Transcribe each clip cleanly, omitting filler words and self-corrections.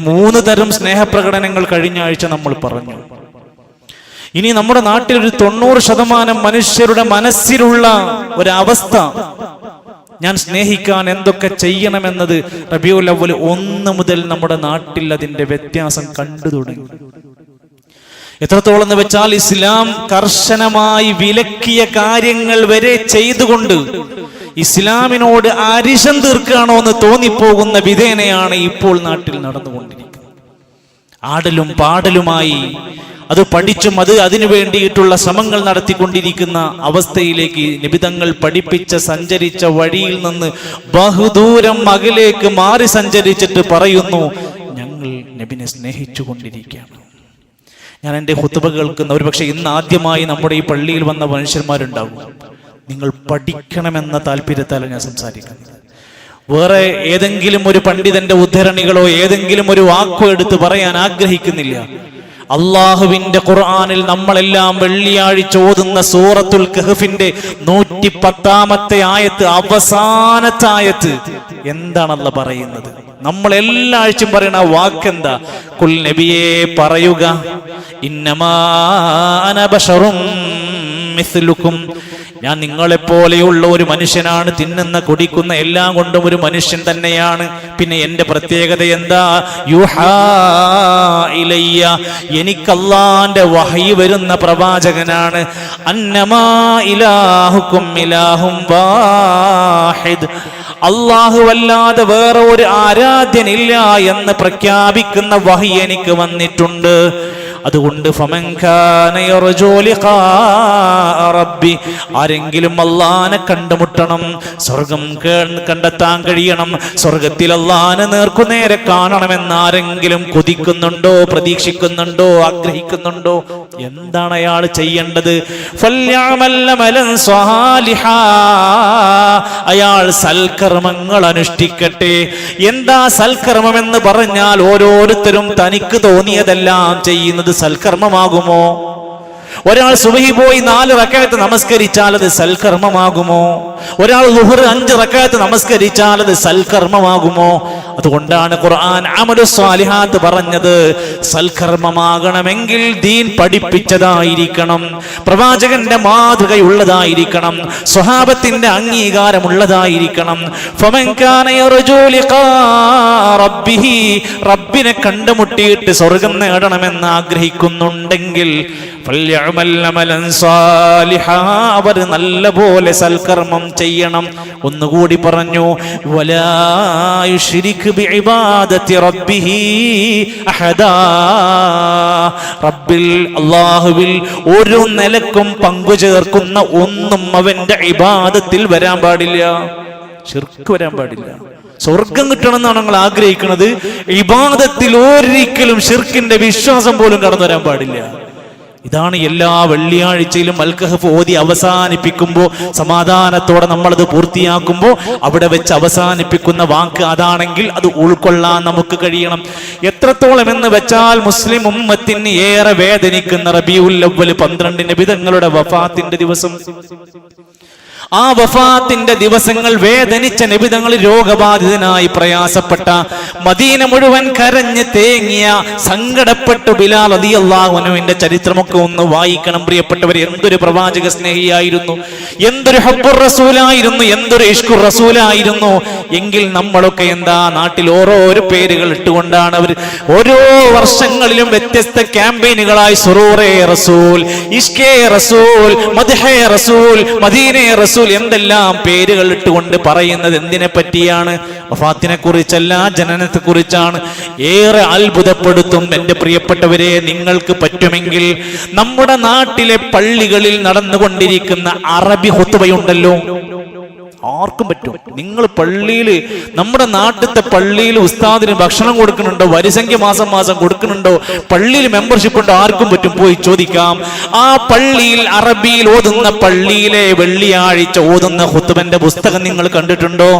3 തരം സ്നേഹപ്രകടനങ്ങൾ കഴിഞ്ഞ ആഴ്ച നമ്മൾ പറഞ്ഞു. ഇനി നമ്മുടെ നാട്ടിൽ ഒരു 90% മനുഷ്യരുടെ മനസ്സിലുള്ള ഒരവസ്ഥ, ഞാൻ സ്നേഹിക്കാൻ എന്തൊക്കെ ചെയ്യണമെന്നത് റബീഉൽ അവ്വൽ 1 മുതൽ നമ്മുടെ നാട്ടിൽ അതിന്റെ വ്യത്യാസം കണ്ടു തുടങ്ങി. എത്രത്തോളം എന്ന് വെച്ചാൽ ഇസ്ലാം കർശനമായി വിലക്കിയ കാര്യങ്ങൾ വരെ ചെയ്തുകൊണ്ട് ഇസ്ലാമിനോട് അരിശം തീർക്കുകയാണോ എന്ന് തോന്നിപ്പോകുന്ന വിധേനയാണ് ഇപ്പോൾ നാട്ടിൽ നടന്നുകൊണ്ടിരിക്കുന്നത്. ആടലും പാടലുമായി അത് പഠിച്ചും അതിനു വേണ്ടിയിട്ടുള്ള ശ്രമങ്ങൾ നടത്തിക്കൊണ്ടിരിക്കുന്ന അവസ്ഥയിലേക്ക് നിബിതങ്ങൾ പഠിപ്പിച്ച സഞ്ചരിച്ച വഴിയിൽ നിന്ന് ബഹുദൂരം അകലേക്ക് മാറി സഞ്ചരിച്ചിട്ട് പറയുന്നു, ഞങ്ങൾ നബിനെ സ്നേഹിച്ചു കൊണ്ടിരിക്കുകയാണ്. ഞാൻ എൻ്റെ ഖുതുബ കേൾക്കുന്ന ഒരുപക്ഷെ ഇന്ന് ആദ്യമായി നമ്മുടെ ഈ പള്ളിയിൽ വന്ന മനുഷ്യന്മാരുണ്ടാകും. നിങ്ങൾ പഠിക്കണമെന്ന താല്പര്യത്താലാണ് ഞാൻ സംസാരിക്കുന്നത്. വേറെ ഏതെങ്കിലും ഒരു പണ്ഡിതന്റെ ഉദ്ധരണികളോ ഏതെങ്കിലും ഒരു വാക്കോ എടുത്ത് പറയാൻ ആഗ്രഹിക്കുന്നില്ല. അള്ളാഹുവിന്റെ ഖുർആനിൽ നമ്മളെല്ലാം വെള്ളിയാഴ്ച ഓതുന്ന സൂറത്തുൽ കഹ്ഫിന്റെ 110-ാമത്തെ ആയത്ത്, അവസാനത്തെ ആയത്ത് എന്താണല്ല പറയുന്നത്? നമ്മൾ എല്ലാ ആഴ്ചയും പറയുന്ന വാക്കെന്താ? കുൽ നബിയെ പറയുക, ഇന്നമാ അന ബശറും മിസ്ലുക്കും, ഞാൻ നിങ്ങളെപ്പോലെയുള്ള ഒരു മനുഷ്യനാണ്. തിന്നുന്ന കുടിക്കുന്ന എല്ലാം കൊണ്ടും ഒരു മനുഷ്യൻ തന്നെയാണ്. പിന്നെ എന്റെ പ്രത്യേകത എന്താ? യുഹാ ഇലയ്യ, എനിക്ക് അല്ലാഹുവിന്റെ വഹയി വരുന്ന പ്രവാചകനാണ്. അന്നമാ ഇലാഹുക്കും ഇലാഹും വാഹിദ്, അല്ലാഹുവല്ലാതെ വേറെ ഒരു ആരാധ്യനില്ല എന്ന് പ്രഖ്യാപിക്കുന്ന വഹയി എനിക്ക് വന്നിട്ടുണ്ട്. അതുകൊണ്ട് ആരെങ്കിലും അല്ലാഹനെ കണ്ടുമുട്ടണം, സ്വർഗം കണ്ടെത്താൻ കഴിയണം, സ്വർഗത്തിൽ അല്ലാഹനെ നേർക്കുനേരെ കാണണമെന്ന് ആരെങ്കിലും കൊതിക്കുന്നുണ്ടോ, പ്രതീക്ഷിക്കുന്നുണ്ടോ, ആഗ്രഹിക്കുന്നുണ്ടോ? എന്താണ് അയാൾ ചെയ്യേണ്ടത്? അയാൾ സൽക്കർമ്മങ്ങൾ അനുഷ്ഠിക്കട്ടെ. എന്താ സൽക്കർമ്മം എന്ന് പറഞ്ഞാൽ ഓരോരുത്തരും തനിക്ക് തോന്നിയതെല്ലാം ചെയ്യുന്നത് സൽക്കർമ്മമാകുമോ? ഒരാൾ സുബഹി പോയി 4 റക്അത്ത് നമസ്കരിച്ചാൽ അത് സൽക്കർമ്മമാകുമോ? ഒരാൾ ളുഹർ 5 റക്അത്ത് നമസ്കരിച്ചാൽ അത് സൽക്കർമ്മമാകുമോ? അതുകൊണ്ടാണ് ഖുർആൻ അമലു സ്വാലിഹാത്ത് പറഞ്ഞത്. സൽക്കർമ്മമാകണമെങ്കിൽ ദീൻ പഠിപ്പിച്ചതായിരിക്കണം, പ്രവാചകന്റെ മാതൃകയുള്ളതായിരിക്കണം, സ്വഹാബത്തിന്റെ അംഗീകാരമുള്ളതായിരിക്കണം. ഫമൻ കാന യർജു ലിഖാ റബ്ബിഹി, റബ്ബിനെ കണ്ടുമുട്ടിയിട്ട് സ്വർഗം നേടണമെന്ന് ആഗ്രഹിക്കുന്നുണ്ടെങ്കിൽ അവർ നല്ലപോലെ സൽക്കർമ്മം ചെയ്യണം. ഒന്നുകൂടി പറഞ്ഞു, വലാ യുശ്രിക് ബിഇബാദത്തി റബ്ബിഹി അഹദാ, റബ്ബിൽ അല്ലാഹുവിൽ ഒരു നിലക്കും പങ്കുചേർക്കുന്ന ഒന്നും അവന്റെ ഇബാദത്തിൽ വരാൻ പാടില്ല, ശിർക്ക് വരാൻ പാടില്ല. സ്വർഗം കിട്ടണമെന്നാണ് ഞങ്ങൾ ആഗ്രഹിക്കുന്നത്. ഇബാദത്തിൽ ഒരിക്കലും ശിർക്കിന്റെ വിശ്വാസം പോലും കടന്നു വരാൻ പാടില്ല. ഇതാണ് എല്ലാ വെള്ളിയാഴ്ചയിലും അൽ കഹ്ഫ് ഓതി അവസാനിപ്പിക്കുമ്പോൾ, സമാധാനത്തോടെ നമ്മളത് പൂർത്തിയാക്കുമ്പോൾ അവിടെ വെച്ച് അവസാനിപ്പിക്കുന്ന വാക്ക് അതാണെങ്കിൽ അത് ഉൾക്കൊള്ളാൻ നമുക്ക് കഴിയണം. എത്രത്തോളം എന്ന് വെച്ചാൽ മുസ്ലിം ഉമ്മത്തിന് ഏറെ വേദനിക്കുന്ന റബീഉൽ അവ്വൽ 12 നബിതങ്ങളുടെ വഫാത്തിന്റെ ദിവസം, ആ വഫാത്തിന്റെ ദിവസങ്ങൾ വേദനിച്ച നബിതങ്ങൾ, രോഗബാധിതനായി പ്രയാസപ്പെട്ട, മദീന മുഴുവൻ കരഞ്ഞ് തേങ്ങിയ, സങ്കടപ്പെട്ടു ബിലാൽ റളിയല്ലാഹു അൻഹുവിന്റെ ചരിത്രമൊക്കെ ഒന്ന് വായിക്കണം പ്രിയപ്പെട്ടവർ. എന്തൊരു പ്രവാചക സ്നേഹിയായിരുന്നു, എന്തൊരു ഹബ്ബുർ റസൂലായിരുന്നു, എന്തൊരു ഇഷ്കുർ റസൂലായിരുന്നു. എങ്കിൽ നമ്മളൊക്കെ എന്താ നാട്ടിൽ ഓരോരോ പേരുകൾ ഇട്ടുകൊണ്ടാണ് അവർ ഓരോ വർഷങ്ങളിലും വ്യത്യസ്ത ക്യാമ്പയിനുകളായി സുറൂറേ റസൂൽ, ഇഷ്കേ റസൂൽ, മദ്ഹേ റസൂൽ, മദീനേ റസൂൽ എന്തെല്ലാം പേരുകൾ ഇട്ടുകൊണ്ട് പറയുന്നത് എന്തിനെ പറ്റിയാണ്? വഫാത്തിനെ കുറിച്ചല്ല, ജനനത്തെ കുറിച്ചാണ്. ഏറെ അത്ഭുതപ്പെടുത്തും എന്റെ പ്രിയപ്പെട്ടവരെ. നിങ്ങൾക്ക് പറ്റുമെങ്കിൽ നമ്മുടെ നാട്ടിലെ പള്ളികളിൽ നടന്നുകൊണ്ടിരിക്കുന്ന അറബി ഖുതുബയുണ്ടല്ലോ, ആർക്കും പറ്റും. നിങ്ങൾ പള്ളിയിൽ, നമ്മുടെ നാട്ടിലത്തെ പള്ളിയിൽ ഉസ്താദിന് ഭക്ഷണം കൊടുക്കുന്നുണ്ടോ, വരിസംഖ്യ മാസം മാസം കൊടുക്കുന്നുണ്ടോ, പള്ളിയിൽ മെമ്പർഷിപ്പ് ഉണ്ടോ? ആർക്കും പറ്റും, പോയി ചോദിക്കാം. ആ പള്ളിയിൽ അറബിയിൽ ഓതുന്ന, പള്ളിയിലെ വെള്ളിയാഴ്ച ഓതുന്ന ഖുതുബന്റെ പുസ്തകം നിങ്ങൾ കണ്ടിട്ടുണ്ടോ?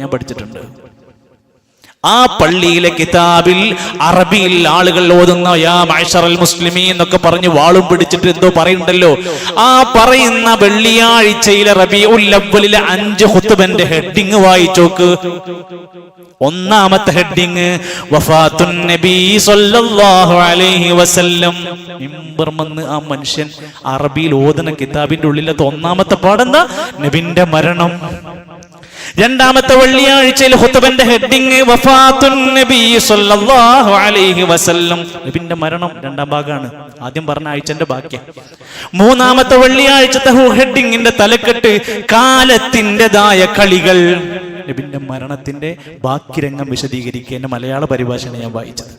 ഞാൻ പഠിച്ചിട്ടുണ്ട്. ആ പള്ളിയിലെ കിതാബിൽ അറബിയിൽ ആളുകൾ ഓതുന്ന യാ മഅ്ശറൽ മുസ്ലിമീൻ എന്നൊക്കെ പറഞ്ഞ് വാളും പിടിച്ചിട്ട് എന്തോ പറയുന്നുണ്ടല്ലോ. ആ പറയുന്ന വെള്ളിയാഴ്ചയിലെ റബീഉൽ അവ്വലിലെ 5 ഖുതുബന്റെ ഹെഡിങ് വായിച്ചോക്ക്. ഒന്നാമത്തെ ഹെഡിങ് വഫാത്തുൻ നബി സല്ലല്ലാഹു അലൈഹി വസല്ലം. മിമ്പർമെന്ന് ആ മനുഷ്യൻ അറബിയിൽ ഓതുന്ന കിതാബിന്റെ ഉള്ളിലത്തെ ഒന്നാമത്തെ പാടെന്താ? നബിന്റെ മരണം. രണ്ടാമത്തെ വെള്ളിയാഴ്ചയിൽ ഖുതുബന്റെ ഹെഡിങ് വഫാത്തുൻ നബി സല്ലല്ലാഹു അലൈഹി വസല്ലം, നബിന്റെ മരണം. രണ്ടാം ഭാഗമാണ്, ആദ്യം പറഞ്ഞ ആഴ്ചന്റെ ബാക്കി. മൂന്നാമത്തെ വെള്ളിയാഴ്ചത്തെ ഹെഡിങ്ങിന്റെ തലക്കെട്ട് കാലത്തിൻ്റെതായ കളികൾ. നബിന്റെ മരണത്തിന്റെ ബാക്കി രംഗം വിശദീകരിക്കുന്ന മലയാള പരിഭാഷയാണ് ഞാൻ വായിച്ചത്.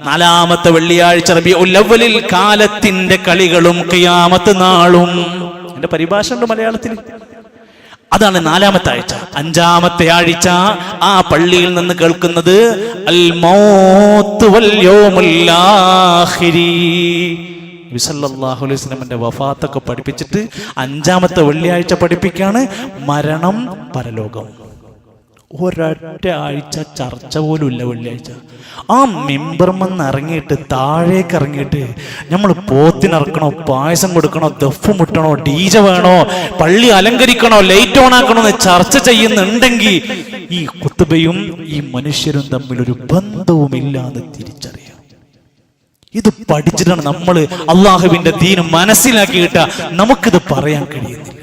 നാലാമത്തെ വെള്ളിയാഴ്ച റബീഉൽ അവ്വലിൽ കാലത്തിന്റെ കളികളും ഖിയാമത്ത് നാളും. എന്റെ പരിഭാഷ ഉണ്ട് മലയാളത്തിൽ. അതാണ് നാലാമത്തെ ആഴ്ച. അഞ്ചാമത്തെ ആഴ്ച ആ പള്ളിയിൽ നിന്ന് കേൾക്കുന്നത് അൽ മൗത്ത് വൽ യൗമുൽ ആഖിരി. നബി സല്ലല്ലാഹു അലൈഹി വസല്ലമയുടെ വഫാത്തൊക്കെ പഠിപ്പിച്ചിട്ട് അഞ്ചാമത്തെ വെള്ളിയാഴ്ച പഠിപ്പിക്കാണ് മരണം, പരലോകം. ഒരൊറ്റ ആഴ്ച ചർച്ച പോലും ഇല്ല വെള്ളിയാഴ്ച. ആ മിമ്പർമെന്ന് ഇറങ്ങിയിട്ട് താഴേക്ക് ഇറങ്ങിയിട്ട് നമ്മൾ പോത്തിനിറക്കണോ, പായസം കൊടുക്കണോ, ദഫ് മുട്ടണോ, ഡീജ വേണോ, പള്ളി അലങ്കരിക്കണോ, ലൈറ്റ് ഓൺ ആക്കണോ എന്ന് ചർച്ച ചെയ്യുന്നുണ്ടെങ്കിൽ ഈ ഖുതുബയും ഈ മനുഷ്യരും തമ്മിലൊരു ബന്ധവുമില്ല എന്ന് തിരിച്ചറിയാം. ഇത് പഠിച്ചിട്ടാണ് നമ്മൾ അള്ളാഹുവിന്റെ ദീൻ മനസ്സിലാക്കിയിട്ട നമുക്കിത് പറയാൻ കഴിയുന്നില്ല.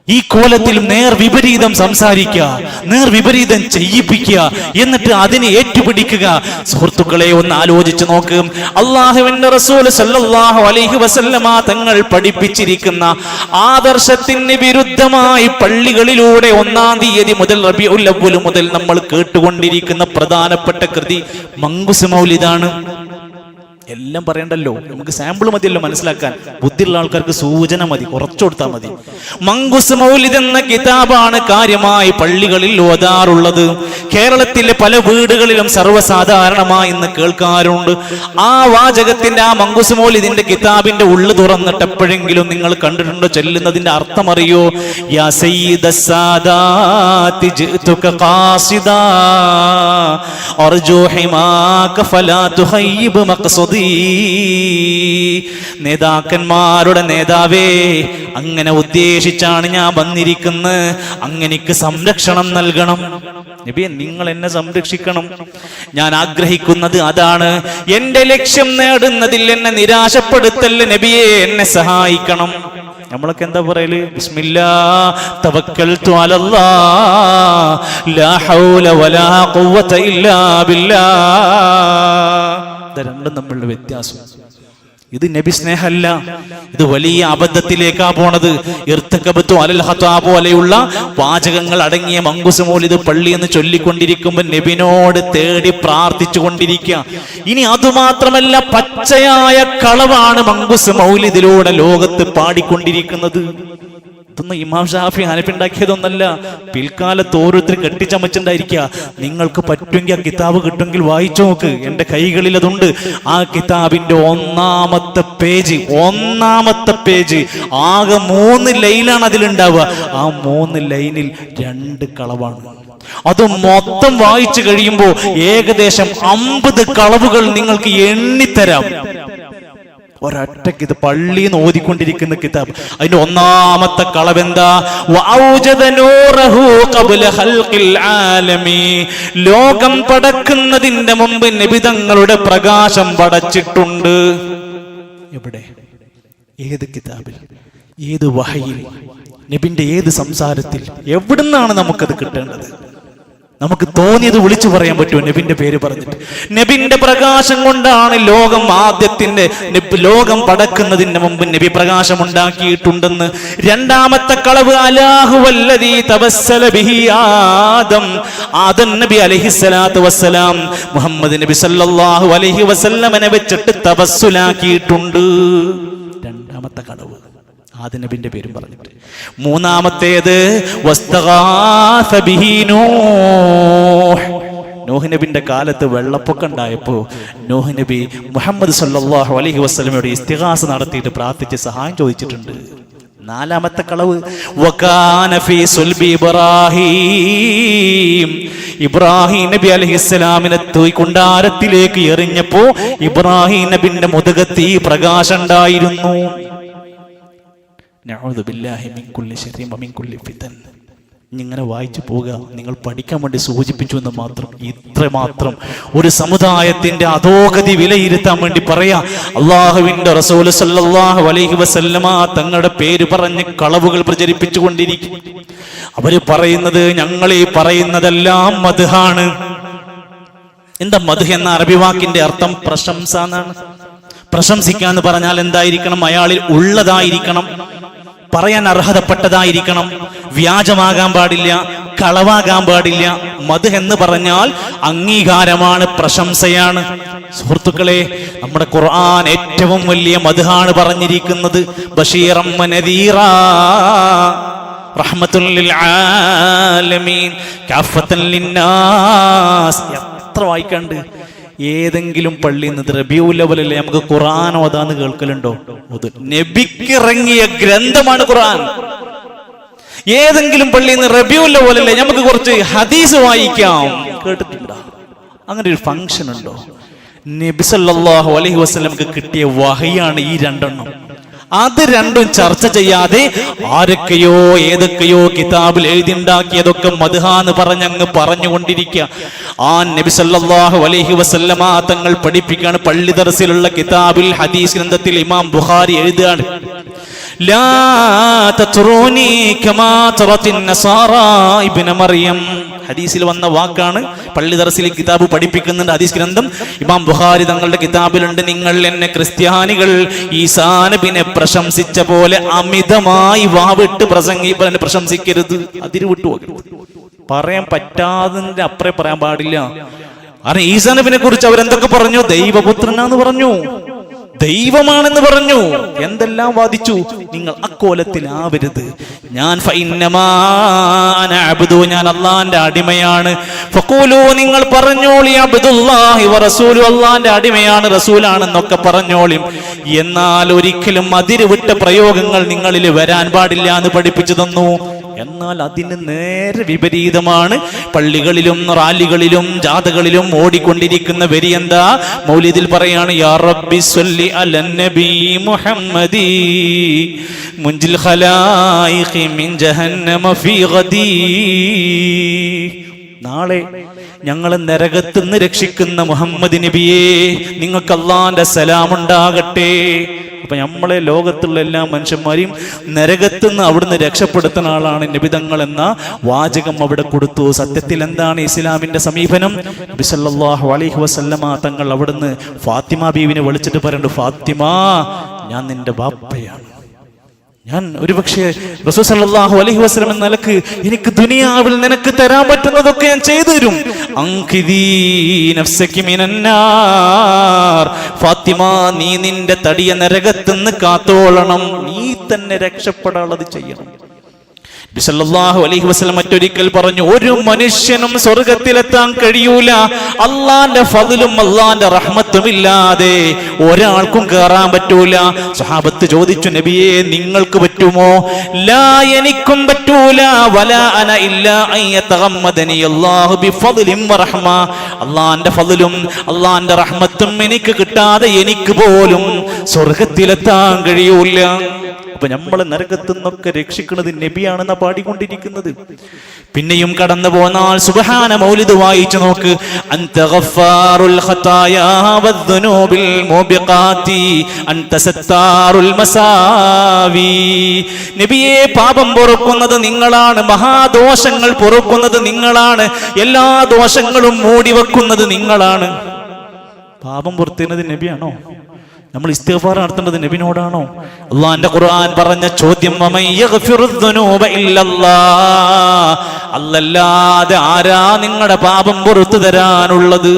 ഈ കോലത്തിൽ നേർവിപരീതം സംസാരിക്കുക, നേർവിപരീതം ചെയ്യിപ്പിക്കുക, എന്നിട്ട് അതിനെ ഏറ്റുപിടിക്കുക. സുഹൃത്തുക്കളെ, ഒന്ന് ആലോചിച്ച് നോക്ക്. അള്ളാഹുവിന്റെ റസൂൽ സല്ലല്ലാഹു അലൈഹി വസല്ലമ തങ്ങൾ പഠിപ്പിച്ചിരിക്കുന്ന ആദർശത്തിന് വിരുദ്ധമായി പള്ളികളിലൂടെ 1-ാം തീയതി മുതൽ റബീഉൽ അവ്വൽ മുതൽ നമ്മൾ കേട്ടുകൊണ്ടിരിക്കുന്ന പ്രധാനപ്പെട്ട കൃതി മങ്കുസ് മൗലിദാണ്. എല്ലാം പറയണ്ടല്ലോ, നമുക്ക് സാമ്പിൾ മതിയല്ലോ മനസ്സിലാക്കാൻ. ബുദ്ധിയുള്ള ആൾക്കാർക്ക് സൂചന മതി, കുറച്ചു കൊടുത്താൽ മതി. മങ്കുസ് മൗലിദ് എന്ന കിതാബാണ് കാര്യമായി പള്ളികളിൽ ഓതാറുള്ളത്. കേരളത്തിലെ പല വീടുകളിലും സർവ്വസാധാരണമായി ഇന്ന് കേൾക്കാറുണ്ട്. ആ വാചകത്തിന്റെ, ആ മങ്കുസ് മൗലിദിന്റെ കിതാബിന്റെ ഉള്ളു തുറന്നിട്ട് എപ്പോഴെങ്കിലും നിങ്ങൾ കണ്ടിട്ടുണ്ടോ ചൊല്ലുന്നതിന്റെ അർത്ഥം അറിയോ? യാ സയ്യിദസ് സാദാതി ജിഅ്തുക ഖാസിദാ അർജു ഹിമാക ഫലാ തുഖയ്യിബ് മഖ്സദി. നേതാക്കന്മാരുടെ നേതാവേ, അങ്ങനെ ഉദ്ദേശിച്ചാണ് ഞാൻ വന്നിരിക്കുന്നത്. അങ്ങനെക്ക് സംരക്ഷണം നൽകണം നബിയെ, നിങ്ങൾ എന്നെ സംരക്ഷിക്കണം. ഞാൻ ആഗ്രഹിക്കുന്നത് അതാണ്. എന്റെ ലക്ഷ്യം നേടുന്നതിൽ എന്നെ നിരാശപ്പെടുത്തല്ല നബിയെ, എന്നെ സഹായിക്കണം. നമ്മളൊക്കെ എന്താ പറയല്? ബിസ്മില്ലാ തവക്കൽതു അലല്ലാഹ് ലാ ഹൗല വലാ ഖുവത ഇല്ലാ ബില്ലാഹ്. രണ്ടും തമ്മിലുള്ള വ്യത്യാസം. ഇത് നബി സ്നേഹമല്ല, ഇത് വലിയ അബദ്ധത്തിലേക്കാ പോണത്. ഇർതകബതു അലൽ ഖതാ പോലെയുള്ള വാചകങ്ങൾ അടങ്ങിയ മങ്കുസ് മൗലിദ് പള്ളി എന്ന് ചൊല്ലിക്കൊണ്ടിരിക്കുമ്പോൾ നബിനോട് തേടി പ്രാർത്ഥിച്ചു കൊണ്ടിരിക്കുക. ഇനി അതുമാത്രമല്ല, പച്ചയായ കളവാണ് മങ്കുസ് മൗലിദിലൂടെ ലോകത്ത് പാടിക്കൊണ്ടിരിക്കുന്നത്. ഇതൊന്നും ഇമാം ഷാഫി ഹനഫി ഉണ്ടാക്കിയതൊന്നല്ല. പിൽക്കാലത്ത് ഓരോരുത്തർ കെട്ടിച്ചമച്ചുണ്ടായിരിക്കുക. നിങ്ങൾക്ക് പറ്റുമെങ്കിൽ ആ കിതാബ് കിട്ടുമെങ്കിൽ വായിച്ചു നോക്ക്. എൻ്റെ കൈകളിൽ അതുണ്ട്. ആ കിതാബിന്റെ ഒന്നാമത്തെ പേജ് ആകെ 3 ലൈനാണ് അതിലുണ്ടാവുക. ആ 3 ലൈനിൽ 2 കളവാണ്. അത് മൊത്തം വായിച്ചു കഴിയുമ്പോൾ ഏകദേശം 50 കളവുകൾ നിങ്ങൾക്ക് എണ്ണിത്തരാം. ഒരൊറ്റക്ക് ഇത് പള്ളിന്ന് ഓതിക്കൊണ്ടിരിക്കുന്ന കിതാബ്. അതിന്റെ ഒന്നാമത്തെ കളവെന്താ? ലോകം പടക്കുന്നതിന്റെ മുമ്പ് നബിതങ്ങളുടെ പ്രകാശം പടച്ചിട്ടുണ്ട്. എവിടെ? ഏത് കിതാബിൽ? ഏത് വഹയിൽ? നബിന്റെ ഏത് സംസാരത്തിൽ? എവിടുന്നാണ് നമുക്കത് കിട്ടേണ്ടത്? നമുക്ക് തോന്നിയത് വിളിച്ചു പറയാൻ പറ്റുമോ നബിന്റെ പേര് പറഞ്ഞിട്ട്? നബിന്റെ പ്രകാശം കൊണ്ടാണ് ലോകം പടക്കുന്നതിന് മുമ്പ് നബി പ്രകാശം ഉണ്ടാക്കിയിട്ടുണ്ടെന്ന്. രണ്ടാമത്തെ കളവ് അലാഹുവല്ലദീ തവസ്സല ബിഹി ആദം നബി അലൈഹിസ്സലാത്തു വസ്സലാം മുഹമ്മദ് നബി സല്ലല്ലാഹു അലൈഹി വസല്ലമനെ വെച്ചിട്ട് തവസ്സുലാക്കിയിട്ടുണ്ട്. രണ്ടാമത്തെ കളവ് ആദ്യ നബിന്റെ പേരും പറഞ്ഞിട്ട്. മൂന്നാമത്തേത് നൂഹ് നബിന്റെ കാലത്ത് വെള്ളപ്പൊക്കം ഉണ്ടായപ്പോ നൂഹ് നബി മുഹമ്മദ് സല്ലല്ലാഹു അലൈഹി വസല്ലമയോട് ഇസ്തിഗാസ നടത്തിയിട്ട് പ്രാർത്ഥിച്ച് സഹായം ചോദിച്ചിട്ടുണ്ട്. നാലാമത്തെ കളവ് വകാന ഫീ സുൽബി ഇബ്രാഹിം നബി അലൈഹിസ്സലാമിനെ കൊണ്ടാരത്തിലേക്ക് എറിഞ്ഞപ്പോ ഇബ്രാഹിം നബിന്റെ മുതുകത്ത് ഈ പ്രകാശം ഉണ്ടായിരുന്നു. നഊദു ബില്ലാഹി മിൻ കുല്ലി ശർരിൻ വമിൻ കുല്ലി ഫിതൻ. ഇങ്ങനെ വായിച്ചു പോവുക. നിങ്ങൾ പഠിക്കാൻ വേണ്ടി സൂചിപ്പിച്ചു എന്ന് മാത്രം. ഇത്രമാത്രം ഒരു സമുദായത്തിന്റെ അധോഗതി വിലയിരുത്താൻ വേണ്ടി പറയാ. അള്ളാഹുവിന്റെ റസൂൽ സല്ലല്ലാഹു അലൈഹി വസല്ലമ തങ്ങളുടെ പേര് പറഞ്ഞ് കളവുകൾ പ്രചരിപ്പിച്ചു കൊണ്ടിരിക്കും. അവര് പറയുന്നത് ഞങ്ങളീ പറയുന്നതെല്ലാം മദ്ഹാണ്. എന്താ മദ്ഹ് എന്ന അറബി വാക്കിന്റെ അർത്ഥം? പ്രശംസ എന്നാണ്. പ്രശംസിക്കാന്ന് പറഞ്ഞാൽ എന്തായിരിക്കണം? അയാളിൽ ഉള്ളതായിരിക്കണം, പറയാൻ അർഹതപ്പെട്ടതായിരിക്കണം, വ്യാജമാകാൻ പാടില്ല, കളവാകാൻ പാടില്ല. മദ്ഹ് എന്ന് പറഞ്ഞാൽ അംഗീകാരമാണ്, പ്രശംസയാണ്. സുഹൃത്തുക്കളെ, നമ്മുടെ ഖുർആൻ ഏറ്റവും വലിയ മദ്ഹാണ് പറഞ്ഞിരിക്കുന്നത്. ബശീറൻ വനദീറാ റഹ്മത്തുൽ ലിൽ ആലമീൻ കാഫത്തൻ ലിന്നാസ്. എത്ര വായിക്കണ്ട്. ഏതെങ്കിലും പള്ളിയിൽ നിന്ന് റബീഉൽ അവ്വലല്ലേ നമുക്ക് ഖുർആൻ ഓതാന്ന് കേൾക്കലുണ്ടോ? നബിക്ക് ഇറങ്ങിയ ഗ്രന്ഥമാണ് ഖുർആൻ. ഏതെങ്കിലും പള്ളിയിൽ നിന്ന് റബീഉൽ അവ്വലല്ലേ നമുക്ക് കുറച്ച് ഹദീസ് വായിക്കാം കേട്ടിട്ടുണ്ടോ? അങ്ങനെ ഒരു ഫംഗ്ഷൻ ഉണ്ടോ? നബി സല്ലല്ലാഹു അലൈഹി വസല്ലമക്ക് കിട്ടിയ വഹയാണ് ഈ രണ്ടെണ്ണം. അത് രണ്ടും ചർച്ച ചെയ്യാതെ ആരൊക്കെയോ ഏതൊക്കെയോ കിതാബിൽ എഴുതിണ്ടാക്കിയതൊക്കെ മദ്ഹാന്ന് പറഞ്ഞങ്ങ് പറഞ്ഞുകൊണ്ടിരിക്കുക. ആ നബി സല്ലല്ലാഹു അലൈഹി വസല്ലമ തങ്ങൾ പഠിപ്പിക്കാണ്. പള്ളി ദർസിലുള്ള കിതാബിൽ ഹദീസ് ഗ്രന്ഥത്തിൽ ഇമാം ബുഖാരി എഴുതുകയാണ്, ലാ തത്റൂനി കമാ തറത്തിൻ നസാറാ ഇബ്ന മറിയം. ഹദീസിൽ വന്ന വാക്കാണ്. പള്ളി ദർസിൽ കിതാബ് പഠിപ്പിക്കുന്നുണ്ട്. ഹദീസ് ഗ്രന്ഥം ഇമാം ബുഖാരി തങ്ങളുടെ കിതാബിലുണ്ട്, നിങ്ങൾ എന്നെ ക്രിസ്ത്യാനികൾ ഈസാ നബിനെ പ്രശംസിച്ച പോലെ അമിതമായി വാവിട്ട് പ്രശംസിക്കരുത്. അതിര് വിട്ടുപോകരുത്. പറയാൻ പറ്റാതിന്റെ അപ്പുറം പറയാൻ പാടില്ല. കാരണം ഈസാ നബിനെ കുറിച്ച് അവരെന്തൊക്കെ പറഞ്ഞു? ദൈവപുത്രനാന്ന് പറഞ്ഞു, ദൈവമാണെന്ന് പറഞ്ഞു, എന്തെല്ലാം വാദിച്ചു. നിങ്ങൾ അക്കോലത്തിലാവരുത്. ഞാൻ ഞാൻ അള്ളാന്റെ അടിമയാണ്. ഫഖൂലു, നിങ്ങൾ പറഞ്ഞോളി, അബ്ദുല്ലാഹി വറസൂലു, അള്ളാന്റെ അടിമയാണ്, റസൂലാണെന്നൊക്കെ പറഞ്ഞോളി. എന്നാൽ ഒരിക്കലും അതിരുവിട്ട പ്രയോഗങ്ങൾ നിങ്ങളിൽ വരാൻ പാടില്ല എന്ന് പഠിപ്പിച്ചു തന്നു. എന്നാൽ അതിന് നേരെ വിപരീതമാണ് പള്ളികളിലും റാലികളിലും ജാഥകളിലും ഓടിക്കൊണ്ടിരിക്കുന്ന വരി. എന്താ? മൗലിദിൽ പറയാണ്, യാ റബ്ബി സ്വല്ലി അലൻ നബി മുഹമ്മദി മുൻജിൽ ഖലായിഖി മിൻ ജഹന്നമ ഫീ ഗദീ. നാളെ ഞങ്ങളെ നരകത്തുനിന്ന് രക്ഷിക്കുന്ന മുഹമ്മദ് നബിയെ, നിങ്ങൾക്ക് അല്ലാഹുവിന്റെ സലാം ഉണ്ടാകട്ടെ. അപ്പൊ നമ്മളെ ലോകത്തുള്ള എല്ലാ മനുഷ്യന്മാരെയും നരകത്തുനിന്ന് അവിടുന്ന് രക്ഷപ്പെടുത്തുന്ന ആളാണ് നബിതങ്ങൾ എന്ന വാചകം അവിടെ കൊടുത്തു. സത്യത്തിൽ എന്താണ് ഇസ്ലാമിന്റെ സമീപനം? നബി സല്ലല്ലാഹു അലൈഹി വസല്ലമ തങ്ങൾ അവിടുന്ന് ഫാത്തിമ ബീവിനെ വിളിച്ചിട്ട് പറയുന്നുണ്ട്, ഫാത്തിമ, ഞാൻ നിന്റെ ബാപ്പയാണ്. ഞാൻ ഒരുപക്ഷെ റസൂൽ സല്ലല്ലാഹു അലൈഹി വസല്ലം എന്ന നിലക്ക് എനിക്ക് ദുനിയാവിൽ നിനക്ക് തരാൻ പറ്റുന്നതൊക്കെ ഞാൻ ചെയ്തു തരും. അൻഖിദീ നഫ്സകി മിനന്നാർ. ഫാത്തിമ, നീ നിന്റെ തടിയ നരകത്തുനിന്ന് കാത്തോളണം. നീ തന്നെ രക്ഷപ്പെടാനുള്ളത് ചെയ്യണം. നബി സല്ലല്ലാഹു അലൈഹി വസല്ലം മറ്റൊരിക്കൽ പറഞ്ഞു, ഒരു മനുഷ്യനും സ്വർഗത്തിലെത്താൻ കഴിയൂല അള്ളാന്റെ ഫദ്ലും അള്ളാന്റെ റഹ്മത്തും ഇല്ലാതെ ഒരാൾക്കും കയറാൻ പറ്റൂല. സ്വഹാബത്ത് ചോദിച്ചു, നബിയെ, നിങ്ങൾക്ക് പറ്റുമോ? ലാ, എനിക്കും പറ്റൂല. വലാ അന ഇല്ലാ അൻ യതഗമ്മദനി അല്ലാഹു ബിഫദ്ലിൻ വറഹ്മ. അള്ളാന്റെ ഫദ്ലും അള്ളാന്റെ റഹ്മത്തും എനിക്ക് കിട്ടാതെ എനിക്ക് പോലും സ്വർഗത്തിലെത്താൻ കഴിയൂല. അപ്പൊ നമ്മളെ നരകത്തുനിന്നൊക്കെ രക്ഷിക്കുന്നത് നബിയാണെന്നാ പാടിക്കൊണ്ടിരിക്കുന്നത്. പിന്നെയും കടന്നു പോന്നാൽ സുബ്ഹാന മൗലിദ് വായിച്ചു നോക്ക്. അൻത ഗഫാറുൽ ഖതായാ വദ്ദുനൂബിൽ മുബിഖാതി അൻത സത്താറുൽ മസാവി. നബിയെ, പാപം പൊറുക്കുന്നത് നിങ്ങളാണ്, മഹാദോഷങ്ങൾ പൊറുക്കുന്നത് നിങ്ങളാണ്, എല്ലാ ദോഷങ്ങളും മൂടിവെക്കുന്നത് നിങ്ങളാണ്. പാപം പൊറുത്തുന്നത് നബിയാണോ? നമ്മൾ ഇസ്തിഗ്ഫാർ നടത്തേണ്ടത് നബിനോടാണോ? അല്ലാഹുവിന്റെ ഖുർആൻ പറഞ്ഞ ചോദ്യം, അല്ലല്ലാതെ ആരാ നിങ്ങളുടെ പാപം പുറത്തു തരാനുള്ളത്?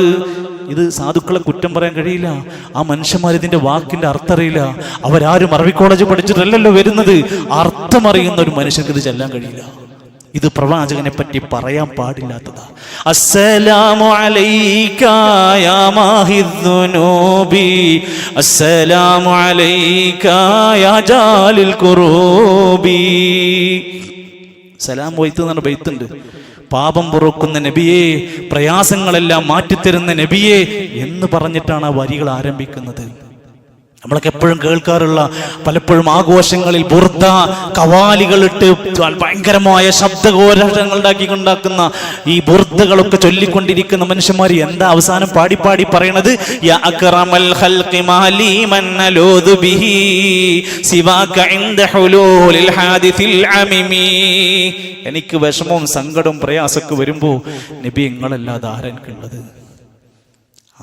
ഇത് സാധുക്കളെ കുറ്റം പറയാൻ കഴിയില്ല. ആ മനുഷ്യന്മാർ ഇതിന്റെ വാക്കിന്റെ അർത്ഥം അറിയില്ല. അവരാരും അറബി കോളേജ് പഠിച്ചിട്ടല്ലല്ലോ വരുന്നത്. അർത്ഥം അറിയുന്ന ഒരു മനുഷ്യർക്ക് ഇത് ചെല്ലാൻ കഴിയില്ല. ഇത് പ്രവാചകനെ പറ്റി പറയാൻ പാടില്ലാത്തതാ. അസ്സലാമു അലൈക യാ മാഹിദ്ദുനൂബി അസ്സലാമു അലൈക യാ ജാലിൽ ഖുറൂബി. സലാം വൈത്ത് എന്ന് പറഞ്ഞ ബൈത്തുണ്ട്. പാപം പൊറുക്കുന്ന നബിയെ, പ്രയാസങ്ങളെല്ലാം മാറ്റിത്തരുന്ന നബിയെ എന്ന് പറഞ്ഞിട്ടാണ് ആ വരികൾ ആരംഭിക്കുന്നത്. നമ്മളൊക്കെ എപ്പോഴും കേൾക്കാറുള്ള, പലപ്പോഴും ആഘോഷങ്ങളിൽ ബുർദ കവാലികളിട്ട് ഭയങ്കരമായ ശബ്ദഘോഷങ്ങൾ ഉണ്ടാക്കുന്ന ഈ ബുർദകളൊക്കെ ചൊല്ലിക്കൊണ്ടിരിക്കുന്ന മനുഷ്യന്മാർ എന്താ അവസാനം പാടി പാടി പറയണത്? യാ അക്റമൽ ഖൽഖി മാലി മൻ അലൂദു ബിഹി സിവാക ഇൻദ ഹുലൂലിൽ ഹാദിസിൽ അമിമി. എനിക്ക് വിഷമവും സങ്കടവും പ്രയാസമൊക്കെ വരുമ്പോ നബി നിങ്ങളല്ലാതെ ആരെനിക്കുള്ളത്?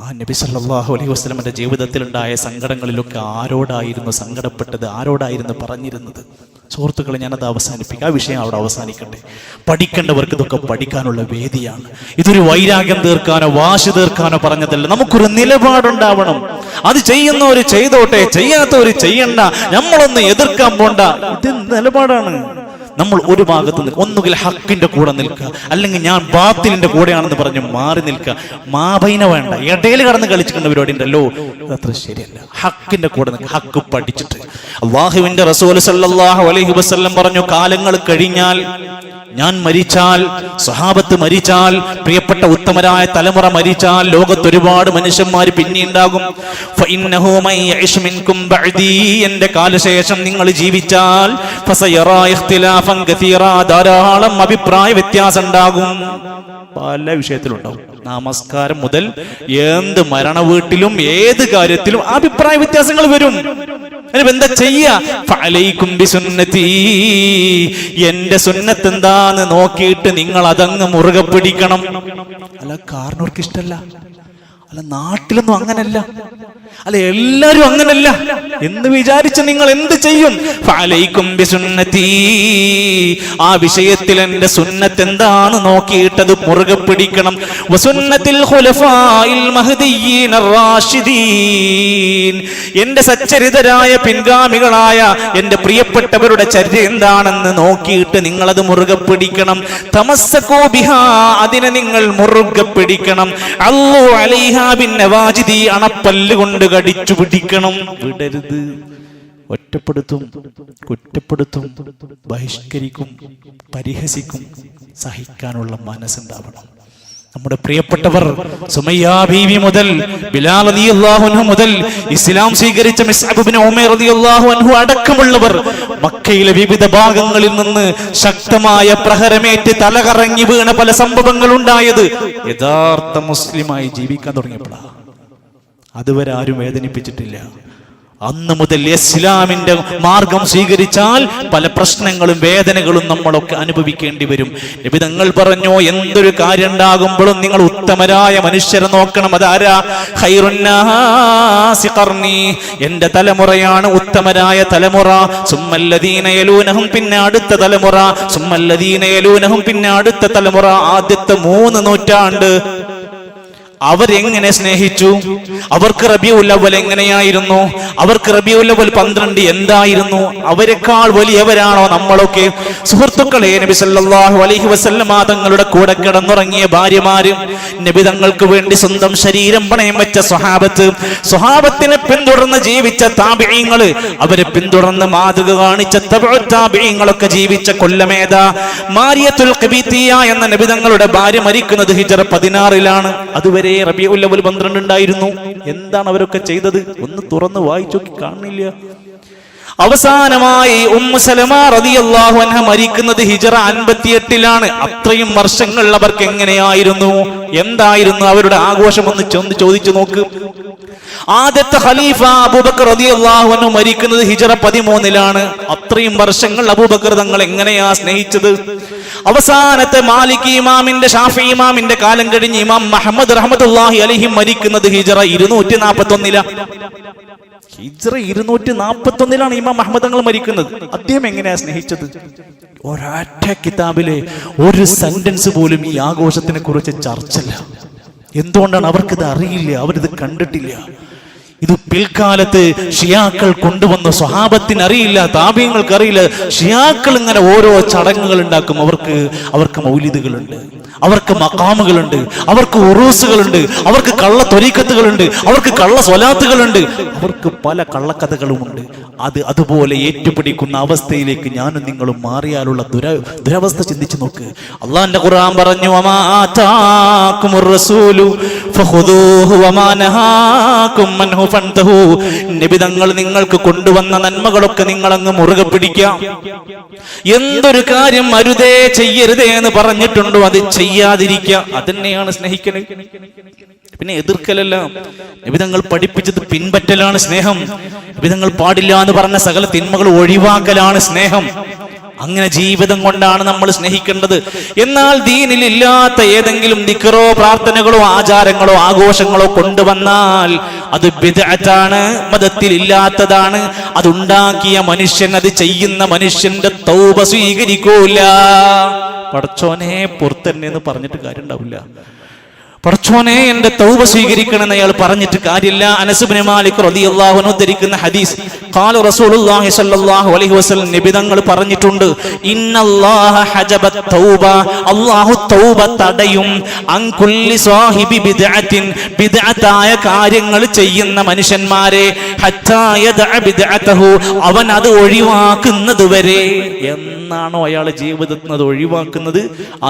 ആ നബി സല്ലല്ലാഹു അലൈഹി വസല്ലമയുടെ ജീവിതത്തിലുണ്ടായ സങ്കടങ്ങളിലൊക്കെ ആരോടായിരുന്നു സങ്കടപ്പെട്ടത്? ആരോടായിരുന്നു പറഞ്ഞിരുന്നത്? സുഹൃത്തുക്കളെ, ഞാനത് അവസാനിപ്പിക്കാം. ആ വിഷയം അവിടെ അവസാനിക്കട്ടെ. പഠിക്കേണ്ടവർക്ക് ഇതൊക്കെ പഠിക്കാനുള്ള വേദിയാണ്. ഇതൊരു വൈരാഗ്യം തീർക്കാനോ വാശി തീർക്കാനോ പറഞ്ഞതല്ല. നമുക്കൊരു നിലപാടുണ്ടാവണം. അത് ചെയ്യുന്നവര് ചെയ്തോട്ടെ, ചെയ്യാത്തവര് ചെയ്യണ്ട, നമ്മളൊന്ന് എതിർക്കാൻ പോണ്ട. ഇത് നിലപാടാണ്. നമ്മൾ ഒരു ഭാഗത്ത് നിൽക്കുക, ഒന്നുകിൽ ഹക്കിന്റെ കൂടെ നിൽക്കുക, അല്ലെങ്കിൽ ഞാൻ ബാത്തിലിന്റെ കൂടെയാണെന്ന് പറഞ്ഞ് മാറി നിൽക്കുക. മാബൈന വേണ്ട, ഇടയിൽ കടന്ന് കളിച്ചിട്ടുണ്ട് പരിപാടി ഉണ്ടല്ലോ, അതത്ര ശരിയല്ല. ഹക്കിന്റെ കൂടെ നിൽക്കുക, ഹക്ക് പഠിച്ചിട്ട്. അല്ലാഹുവിന്റെ റസൂൽ സല്ലല്ലാഹു അലൈഹി വസല്ലം പറഞ്ഞു, കാലങ്ങൾ കഴിഞ്ഞാൽ, ഞാൻ മരിച്ചാൽ, സ്വഹാബത്ത് മരിച്ചാൽ, പ്രിയപ്പെട്ട ഉത്തമരായ തലമുറ മരിച്ചാൽ, ലോകത്ത് ഒരുപാട് മനുഷ്യന്മാർ പിന്നെയുണ്ടാകും. ഫഇന്നഹു മൻ യഇശ് മിൻകും ബഅദി, എന്റെ കാലശേഷം നിങ്ങൾ ജീവിച്ചാൽ, ഫസയറാ ഇഖ്തിലാഫൻ കസീറാ, ധാരാളം അഭിപ്രായ വ്യത്യാസം ഉണ്ടാകും. പല വിഷയത്തിലുണ്ടാവും. നമസ്കാരം മുതൽ എന്ത് മരണ വീട്ടിലും ഏത് കാര്യത്തിലും അഭിപ്രായ വ്യത്യാസങ്ങൾ വരും. എന്താ ചെയ്യാ? ഫഅലൈക്കും ബിസുന്നതി, എന്റെ സുന്നത്ത് എന്താന്ന് നോക്കിയിട്ട് നിങ്ങൾ അതങ്ങ് മുറുകെ പിടിക്കണം. അല്ല, കാരണവർക്ക് ഇഷ്ടമല്ല, അല്ല നാട്ടിലൊന്നും അങ്ങനല്ല, അല്ല എല്ലാരും അങ്ങനല്ല എന്ന് വിചാരിച്ച് നിങ്ങൾ എന്ത് ചെയ്യും? ഫഅലൈക്കും ബിസുന്നതി, ആ വിഷയത്തിൽ എന്റെ സുന്നത്ത് എന്താണ് നോക്കിയിട്ടത് മുറുകെ പിടിക്കണം. വസുന്നത്തിൽ ഖുലഫാഇൽ മഹ്ദിയ്യീൻ അർ-റാഷിദീൻ, എന്റെ സച്ചരിതരായ പിൻഗാമികളായ എന്റെ പ്രിയപ്പെട്ടവരുടെ ചര്യ എന്താണെന്ന് നോക്കിയിട്ട് നിങ്ങൾ അത് മുറുകെ പിടിക്കണം. തമസ്സകൂ ബിഹാ, അതിനെ നിങ്ങൾ മുറുകെ പിടിക്കണം. അല്ലാഹു അലൈഹാ ബിൻ നവാജിദി, അണപ്പല്ല് കൊണ്ട് കടിച്ചു പിടിക്കണം, വിടരുത്. ഒറ്റപ്പെടുത്തും, കുറ്റപ്പെടുത്തും, ബഹിഷ്കരിക്കും, പരിഹസിക്കും, സഹിക്കാനുള്ള മനസ്സുണ്ടാവണം. നമ്മുടെ പ്രിയപ്പെട്ടവർ സുമയ്യ ബീവി മുതൽ ബിലാൽ റളിയല്ലാഹു അൻഹു മുതൽ ഇസ്ലാം സ്വീകരിച്ച മുസ്അബ് ഇബ്നു ഉമൈർ റളിയല്ലാഹു അൻഹു അടക്കമുള്ളവർ മക്കയിലെ വിവിധ ഭാഗങ്ങളിൽ നിന്ന് ശക്തമായ പ്രഹരമേറ്റ് തലകറങ്ങി വീണ പല സംഭവങ്ങൾ ഉണ്ടായത് യഥാർത്ഥ മുസ്ലിമായി ജീവിക്കാൻ തുടങ്ങിയപ്പോഴാണ്. അതുവരെ ആരും വേദനിപ്പിച്ചിട്ടില്ല. അന്ന് മുതൽ ഇസ്ലാമിന്റെ മാർഗം സ്വീകരിച്ചാൽ പല പ്രശ്നങ്ങളും വേദനകളും നമ്മളൊക്കെ അനുഭവിക്കേണ്ടി വരും. നബി തങ്ങൾ പറഞ്ഞു, എന്തൊരു കാര്യം ഉണ്ടാകുമ്പോഴും നിങ്ങൾ ഉത്തമരായ മനുഷ്യരെ നോക്കണം. അതാരാ? ഖൈറുന്നാസി ഖർനി, എന്റെ തലമുറയാണ് ഉത്തമരായ തലമുറ. സുമ്മല്ലദീന യലൂനഹും, പിന്നെ അടുത്ത തലമുറ. സുമ്മല്ലദീന യലൂനഹും, പിന്നെ അടുത്ത തലമുറ. ആദ്യത്തെ 3 നൂറ്റാണ്ട് അവരെങ്ങനെ സ്നേഹിച്ചു? അവർക്ക് റബീഉൽ അവ്വൽ എങ്ങനെയായിരുന്നു? അവർക്ക് റബീഉൽ അവ്വൽ 12 എന്തായിരുന്നു? അവരെക്കാൾ വലിയവരാണോ നമ്മളൊക്കെ? സുഹൃത്തുക്കളെ, നബി സല്ലല്ലാഹു അലൈഹി വസല്ലം തങ്ങളുടെ കൂടെ കിടന്നുറങ്ങിയ ഭാര്യമാര്, നബി തങ്ങൾക്ക് വേണ്ടി സ്വന്തം ശരീരം പണയം വെച്ച സ്വഹാബത്ത്, സ്വഹാബത്തിനെ പിന്തുടർന്ന് ജീവിച്ച താബിഈങ്ങൾ, അവരെ പിന്തുടർന്ന് മാതൃക കാണിച്ച തബഉ താബിഈങ്ങളൊക്കെ ജീവിച്ച കൊല്ലമേത മാരിയത്തുൽ ഖബീത്തിയ എന്ന നബി തങ്ങളുടെ ഭാര്യ മരിക്കുന്നത് ഹിജ്റ 16 അതുവരെ റബീഉൽ അവ്വൽ 12 ഉണ്ടായിരുന്നു. എന്താണ് അവരൊക്കെ ചെയ്തത്? ഒന്ന് തുറന്ന് വായിച്ചു കാണില്ല. അവസാനമായി ഉമ്മു സലമ റളിയല്ലാഹു അൻഹ മരിക്കുന്നത് ഹിജ്റ 58 അത്രയും വർഷങ്ങൾ അവർക്ക് എങ്ങനെയായിരുന്നു? എന്തായിരുന്നു അവരുടെ ആഘോഷം? ഒന്ന് ചോദിച്ചു നോക്ക്. ആദ്യത്തെ ഖലീഫ അബൂബക്കർ റളിയല്ലാഹു അൻഹു മരിക്കുന്നത് ഹിജ്റ 13 അത്രയും വർഷങ്ങൾ അബൂബക്കർ തങ്ങൾ എങ്ങനെയാ സ്നേഹിച്ചത്? അവസാനത്തെ മാലിക് ഇമാമിന്റെ, ഷാഫി ഇമാമിന്റെ കാലം കഴിഞ്ഞ് ഇമാം മുഹമ്മദ് റഹ്മത്തുള്ളാഹി അലൈഹി മരിക്കുന്നത് ഹിജ്റ 241 ഹിജ്റ 241 ഇമാം മുഹമ്മദ് തങ്ങൾ മരിക്കുന്നത്. അദ്ദേഹം എങ്ങനെയാ സ്നേഹിച്ചത്? ഒരൊറ്റ കിതാബിലെ ഒരു സെന്റൻസ് പോലും ഈ ആഘോഷത്തിനെ കുറിച്ച് ചർച്ചയില്ല. എന്തുകൊണ്ടാണ്? അവർക്കിത് അറിയില്ല, അവരിത് കണ്ടിട്ടില്ല. ഇത് പിൽക്കാലത്ത് ഷിയാക്കൾ കൊണ്ടുവന്ന, സ്വഹാബത്തിന് അറിയില്ല, താബിഈങ്ങൾക്ക് അറിയില്ല. ഷിയാക്കൾ ഇങ്ങനെ ഓരോ ചടങ്ങുകൾ ഉണ്ടാക്കും. അവർക്ക് മൗലിദുകളുണ്ട്, അവർക്ക് മഖാമുകളുണ്ട്, അവർക്ക് ഉറൂസുകളുണ്ട്, അവർക്ക് കള്ള ത്വരീഖത്തുകളുണ്ട്, അവർക്ക് കള്ള സ്വലാത്തുകളുണ്ട്, അവർക്ക് പല കള്ളക്കഥകളുമുണ്ട്. അതുപോലെ ഏറ്റുപിടിക്കുന്ന അവസ്ഥയിലേക്ക് ഞാനും നിങ്ങളും മാറിയാലുള്ള ദുരവസ്ഥ ചിന്തിച്ചു നോക്ക്. അള്ളാന്റെ ഖുർആൻ പറഞ്ഞു, വമാ ആതാകുമുർ റസൂലു ഫഖുദൂഹു വമാ നഹാകും അൻഹു ഫൻതഹു. നബി തങ്ങൾ നിങ്ങൾക്ക് കൊണ്ടുവന്ന നന്മകളൊക്കെ നിങ്ങൾ അങ്ങ് മുറുകെ പിടിക്കാം. എന്തൊരു കാര്യം അരുതേ ചെയ്യരുതേ എന്ന് പറഞ്ഞിട്ടുണ്ടോ അത് ചെയ്യാതിരിക്കുക. അതന്നെയാണ് സ്നേഹിക്കൽ. പിന്നെ എതിർക്കലല്ല. നബി തങ്ങൾ പഠിപ്പിച്ചത് പിൻപറ്റലാണ് സ്നേഹം. നബി തങ്ങൾ പാടില്ല എന്ന് പറഞ്ഞ സകല തിന്മകൾ ഒഴിവാക്കലാണ് സ്നേഹം. അങ്ങനെ ജീവിതം കൊണ്ടാണ് നമ്മൾ സ്നേഹിക്കേണ്ടത്. എന്നാൽ ദീനിൽ ഇല്ലാത്ത ഏതെങ്കിലും ദിക്റോ പ്രാർത്ഥനകളോ ആചാരങ്ങളോ ആഘോഷങ്ങളോ കൊണ്ടുവന്നാൽ അത് ബിദ്അത്താണ്, മതത്തിൽ ഇല്ലാത്തതാണ്. അതുണ്ടാക്കിയ മനുഷ്യൻ, അത് ചെയ്യുന്ന മനുഷ്യന്റെ തൗബ സ്വീകരിക്കൂല. പടച്ചോനെ പുറത്തന്നെ എന്ന് പറഞ്ഞിട്ട് കാര്യം ഉണ്ടാവില്ല. പടച്ചോനെ എന്റെ തൗബ സ്വീകരിക്കണമെന്ന് അയാൾ പറഞ്ഞിട്ട് കാര്യമില്ല. അനസ് ഇബ്നു മാലിക് റളിയല്ലാഹു അൻഹു ഉദ്ധരിക്കുന്ന ഹദീസ്, ഖാല റസൂലുള്ളാഹി സ്വല്ലല്ലാഹു അലൈഹി വസല്ലം, നബി തങ്ങൾ പറഞ്ഞിട്ടുണ്ട്, ഇന്നല്ലാഹ ഹജബത് തൗബ, അല്ലാഹു തൗബ തടയും, അൻ കുല്ലി സാഹിബി ബിദ്അത്തിൻ, ബിദ്അത്തായ കാര്യങ്ങൾ ചെയ്യുന്ന മനുഷ്യന്മാരെ, ഹത്താ യദഅ ബിദ്അതഹു, അവൻ അത് ഒഴിവാക്കുന്നത് വരെ. എന്നാണോ അയാൾ ജീവിതത്തിൽ അത് ഒഴിവാക്കുന്നത്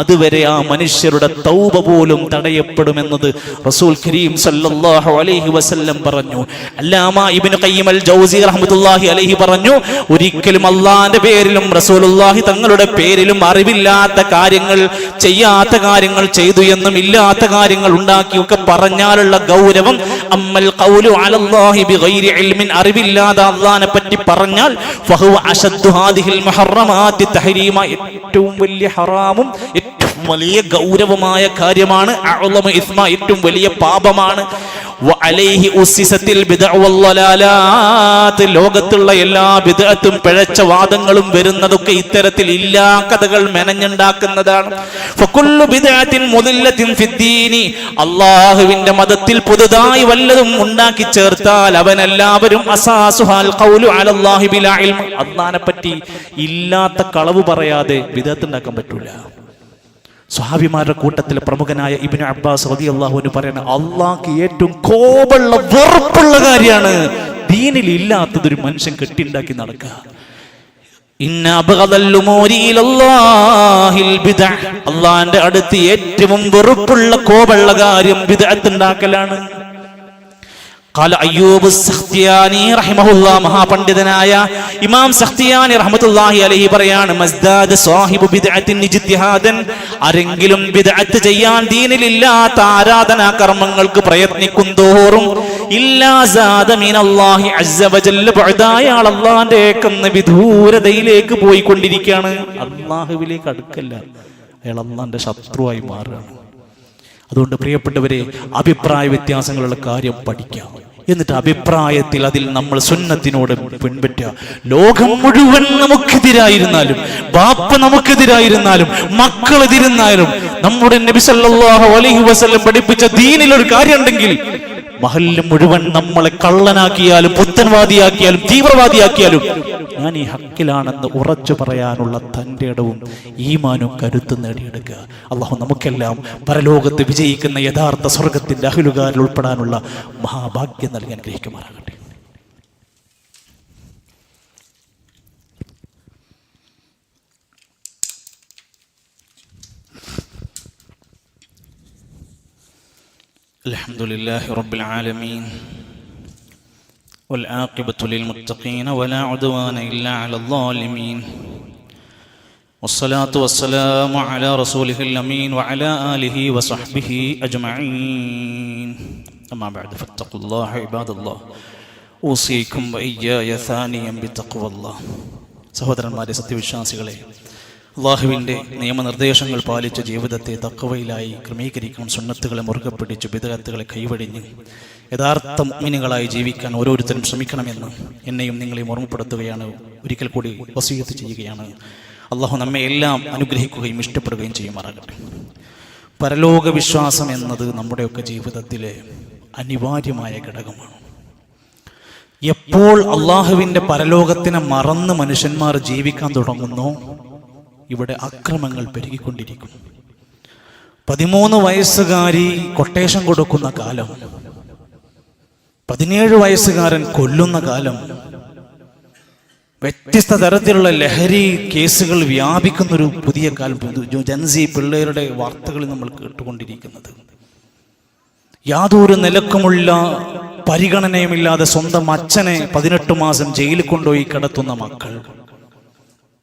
അതുവരെ ആ മനുഷ്യരുടെ തൗബ പോലും തടയപ്പെടും എന്നത് റസൂൽ കരീം സല്ലല്ലാഹു അലൈഹി വസല്ലം പറഞ്ഞു. അല്ലാമ ഇബ്നു ഖയ്യിം അൽ ജൗസി റഹ്മത്തുള്ളാഹി അലൈഹി പറഞ്ഞു, ഒരിക്കലും അല്ലാഹുവിന്റെ പേരിലും റസൂലുള്ളാഹി തങ്ങളുടെ പേരിലും അറിവില്ലാത്ത കാര്യങ്ങൾ, ചെയ്യാത്ത കാര്യങ്ങൾ ചെയ്തു എന്നും ഇല്ലാത്ത കാര്യങ്ങൾ ഉണ്ടാക്കിയൊക്കെ പറഞ്ഞാലുള്ള ഗൗരവം, അമ്മൽ ഖൗലു അലല്ലാഹി ബിഗൈരി ഇൽമിൻ, അറിവില്ലാതെ അല്ലാഹുവിനെ പറ്റി പറഞ്ഞാൽ, ഫഹുവ അശദ്ദു ഹാദിഹിൽ മുഹറമാത്തി തഹരീമ, ഏറ്റവും വലിയ ഹറാമും വലിയ ഗൗരവമായ കാര്യമാണ്. അഅ്ളമു ഇസ്മ, ഏറ്റവും വലിയ പാപമാണ്. വഅലൈഹി ഉസ്സിസത്തിൽ ബിദ്അ വല്ലലാലാത്ത്, ലോകത്തുള്ള എല്ലാ ബിദ്അത്തും പിഴച്ച വാദങ്ങളും വരുന്നതൊക്കെ ഇത്തരത്തിൽ ഇല്ലാ കഥകൾ മെനഞ്ഞുണ്ടാക്കുന്നതാണ്. ഫകുല്ലു ബിദ്അത്തിൻ മുദില്ലത്തിൻ ഫിദ്ദീനി, അല്ലാഹുവിന്റെ മതത്തിൽ പുതുതായി വല്ലതും ഉണ്ടാക്കി ചേർത്താൽ അവനെല്ലാവരും അസാസുഹാൽ ഖൗലു അലല്ലാഹി ബിലാ ഇൽം, അല്ലാഹുവിനെ പറ്റി ഇല്ലാത്ത കളവ് പറയാതെ ബിദ്അത്ത് ഉണ്ടാക്കാൻ പറ്റൂല. സ്വഹാബിമാരുടെ കൂട്ടത്തിൽ പ്രമുഖനായ ഇബ്നു അബ്ബാസ് റളിയല്ലാഹു അൻഹു പറയുന്നത്, അള്ളാഹ്ക്ക് ഏറ്റവും കോപമുള്ള വെറുപ്പുള്ള കാര്യമാണ് ദീനിൽ ഇല്ലാത്തതൊരു മനുഷ്യൻ കെട്ടിണ്ടാക്കി നടക്കുക. ഇന്ന അബ്ഗദൽ ഉമൂരി ഇലല്ലാഹിൽ ബിദ്അ, അള്ളാഹുവിന്റെ അടുത്ത് ഏറ്റവും വെറുപ്പുള്ള കോപമുള്ള കാര്യം ബിദ്അത്ത് ഉണ്ടാക്കലാണ്. ഖാല അയ്യൂബ് സഖ്തിയാനി റഹിമഹുല്ലാഹ്, മഹാപണ്ഡിതനായ ഇമാം സഖ്തിയാനി റഹ്മത്തുള്ളാഹി അലൈഹി പറയാണ്, മസ്ദാദ സാഹിബു ബിദ്അത്തിൻ ഇജ്തിഹാദൻ, ആരെങ്കിലും ബിദ്അത്ത് ചെയ്യാൻ ദീനിലില്ലാത്ത ആരാധനാ കർമ്മങ്ങൾക്ക് പ്രയത്നിക്കും തോറും, ഇല്ലാ സാദ മിനല്ലാഹി അസ്സ വജല്ല ബഅദ, അയാൾ അല്ലാഹുവിന്റെ ഏകന്ന വിദൂരതയിലേക്ക് പോയിക്കൊണ്ടിരിക്കുകയാണ്. അല്ലാഹുവിലേക്ക് അടുക്കല്ല, അയാൾ അല്ലാഹുവിന്റെ ശത്രുവായി മാറുകയാണ്. അതുകൊണ്ട് പ്രിയപ്പെട്ടവരെ, അഭിപ്രായ വ്യത്യാസങ്ങളുള്ള കാര്യം പഠിക്കാം. എന്നിട്ട് അഭിപ്രായത്തിൽ അതിൽ നമ്മൾ സുന്നത്തിനോട് പിൻപറ്റുക. ലോകം മുഴുവൻ നമുക്കെതിരായിരുന്നാലും, ബാപ്പ നമുക്കെതിരായിരുന്നാലും, മക്കളെതിരുന്നാലും, നമ്മുടെ നബി സല്ലല്ലാഹു അലൈഹി വസല്ലം പഠിപ്പിച്ച ദീനിലൊരു കാര്യം ഉണ്ടെങ്കിൽ, മഹല്ല് മുഴുവൻ നമ്മളെ കള്ളനാക്കിയാലും പുത്തൻവാദിയാക്കിയാലും തീവ്രവാദിയാക്കിയാലും ഞാൻ ഈ ഹക്കിലാണെന്ന് ഉറച്ചു പറയാനുള്ള തൻ്റെ ഇടവും ഈമാനും കരുത്ത് നേടിയെടുക്കുക. അല്ലാഹു നമുക്കെല്ലാം പരലോകത്ത് വിജയിക്കുന്ന യഥാർത്ഥ സ്വർഗത്തിന്റെ അഹ്ലുകാരിൽ ഉൾപ്പെടാനുള്ള മഹാഭാഗ്യം നൽകി അനുഗ്രഹിക്കുമാറാകട്ടെ. അൽഹംദുലില്ലാഹി റബ്ബിൽ ആലമീൻ والعاقبة للمتقين ولا عدوان إلا على الظالمين والصلاة والسلام على رسوله الأمين وعلى آله وصحبه أجمعين أما بعد فاتقوا الله عباد الله أوصيكم وإياي ثانيا بتقوى الله. സഹോദരന്മാരെ, സത്യവിശ്വാസികളെ, അല്ലാഹുവിൻ്റെ നിയമനിർദ്ദേശങ്ങൾ പാലിച്ച ജീവിതത്തെ തഖ്വയിലായി ക്രമീകരിക്കണം. സുന്നത്തുകളെ മുറുകെ പിടിച്ച് ബിദ്അത്തുകളെ കൈവടിഞ്ഞ് യഥാർത്ഥ മുഅ്മിനുകളായി ജീവിക്കാൻ ഓരോരുത്തരും ശ്രമിക്കണമെന്ന് എന്നെയും നിങ്ങളെയും ഓർമ്മപ്പെടുത്തുകയാണ്, ഒരിക്കൽ കൂടി വസിയത്ത് ചെയ്യുകയാണ്. അല്ലാഹു നമ്മെ എല്ലാം അനുഗ്രഹിക്കുകയും ഇഷ്ടപ്പെടുകയും ചെയ്യുമാറാകട്ടെ. പരലോക വിശ്വാസം എന്നത് നമ്മുടെയൊക്കെ ജീവിതത്തിലെ അനിവാര്യമായ ഘടകമാണ്. എപ്പോൾ അല്ലാഹുവിൻ്റെ പരലോകത്തിനെ മറന്ന് മനുഷ്യന്മാർ ജീവിക്കാൻ തുടങ്ങുന്നു, ഇവിടെ അക്രമങ്ങൾ പെരുകിക്കൊണ്ടിരിക്കും. 13 വയസ്സുകാരി കൊട്ടേഷൻ കൊടുക്കുന്ന കാലം, 17 വയസ്സുകാരൻ കൊല്ലുന്ന കാലം, വ്യത്യസ്ത തരത്തിലുള്ള ലഹരി കേസുകൾ വ്യാപിക്കുന്നൊരു പുതിയ കാലം, ജൻസി പിള്ളേരുടെ വാർത്തകൾ നമ്മൾ കേട്ടുകൊണ്ടിരിക്കുന്നത്. യാതൊരു നിലക്കുമുള്ള പരിഗണനയുമില്ലാതെ സ്വന്തം അച്ഛനെ 18 മാസം ജയിലിൽ കൊണ്ടുപോയി കിടത്തുന്ന മക്കൾ,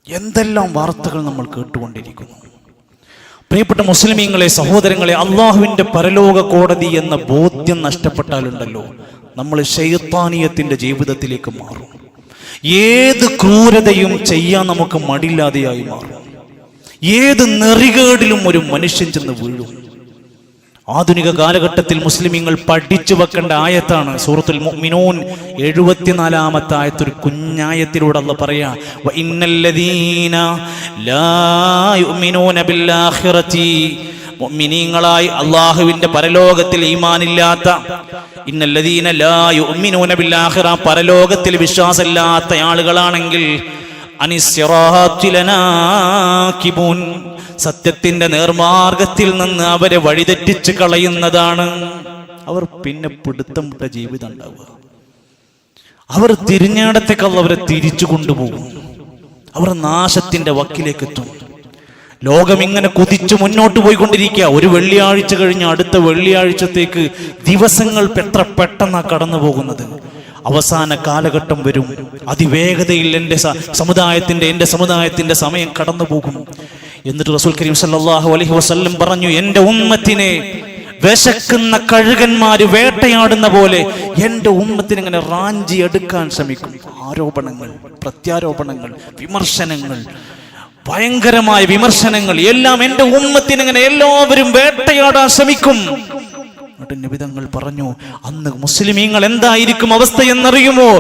എന്തെല്ലാം വാർത്തകൾ നമ്മൾ കേട്ടുകൊണ്ടിരിക്കുന്നു. പ്രിയപ്പെട്ട മുസ്ലിമീങ്ങളെ, സഹോദരങ്ങളെ, അള്ളാഹുവിൻ്റെ പരലോക കോടതി എന്ന ബോധ്യം നഷ്ടപ്പെട്ടാലുണ്ടല്ലോ നമ്മൾ ശൈത്താനിയത്തിൻ്റെ ജീവിതത്തിലേക്ക് മാറും. ഏത് ക്രൂരതയും ചെയ്യാൻ നമുക്ക് മടിയില്ലാതെയായി മാറും. ഏത് നെറികേടിലും ഒരു മനുഷ്യൻ ചെന്ന് വീഴും. ആധുനിക കാലഘട്ടത്തിൽ മുസ്ലിമീങ്ങൾ പഠിച്ചു വെക്കേണ്ട ആയത്താണ് സൂറത്തുൽ മുഅ്മിനൂൻ 74-ാമത്തെ ആയത്ത്. ഒരു കുഞ്ഞായത്തിലൂടെ അല്ലാഹ് പറയാ, വ ഇന്നല്ലദീന ലാ യുഅ്മിനൂന ബിൽ ആഖിറതി, മുഅ്മിനീങ്ങളായി അല്ലാഹുവിന്റെ പരലോകത്തിൽ ഈമാനില്ലാത്ത, ഇന്നല്ലദീന ലാ യുഅ്മിനൂന ബിൽ ആഖിറ, പരലോകത്തിൽ വിശ്വാസമില്ലാത്ത ആളുകളാണെങ്കിൽ അനിസ്സിറാത്തി ലനാകിബൂൻ, സത്യത്തിന്റെ നേർമാർഗത്തിൽ നിന്ന് അവരെ വഴിതെറ്റിച്ച് കളയുന്നതാണ്. അവർ പിന്നെ പിടുത്തം വിട്ട ജീവിതം ഉണ്ടാവുക. അവർ തിരിഞ്ഞിടത്തേക്ക് അവരെ തിരിച്ചു കൊണ്ടുപോകും. അവർ നാശത്തിന്റെ വക്കിലേക്ക് എത്തും. ലോകം ഇങ്ങനെ കുതിച്ചു മുന്നോട്ട് പോയിക്കൊണ്ടിരിക്കുക. ഒരു വെള്ളിയാഴ്ച കഴിഞ്ഞ് അടുത്ത വെള്ളിയാഴ്ചത്തേക്ക് ദിവസങ്ങൾ എത്ര പെട്ടെന്നാണ് കടന്നു പോകുന്നത്. അവസാന കാലഘട്ടം വരും. അതിവേഗതയിൽ എൻ്റെ സമുദായത്തിന്റെ സമയം കടന്നു പോകും. എന്നിട്ട് റസൂൽ കരീം സല്ലല്ലാഹു അലൈഹി വസല്ലം പറഞ്ഞു, എൻ്റെ ഉമ്മത്തിനെ വിശക്കുന്ന കഴുകന്മാര് വേട്ടയാടുന്ന പോലെ എൻ്റെ ഉമ്മത്തിനെ ഇങ്ങനെ റാഞ്ചി എടുക്കാൻ ശ്രമിക്കും. ആരോപണങ്ങൾ, പ്രത്യാരോപണങ്ങൾ, വിമർശനങ്ങൾ, ഭയങ്കരമായ വിമർശനങ്ങൾ എല്ലാം എൻ്റെ ഉമ്മത്തിനെ ഇങ്ങനെ എല്ലാവരും വേട്ടയാടാൻ ശ്രമിക്കും. നിബിധങ്ങൾ പറഞ്ഞു, അന്ന് മുസ്ലിമീങ്ങൾ എന്തായിരിക്കും അവസ്ഥ എന്നറിയുമോ?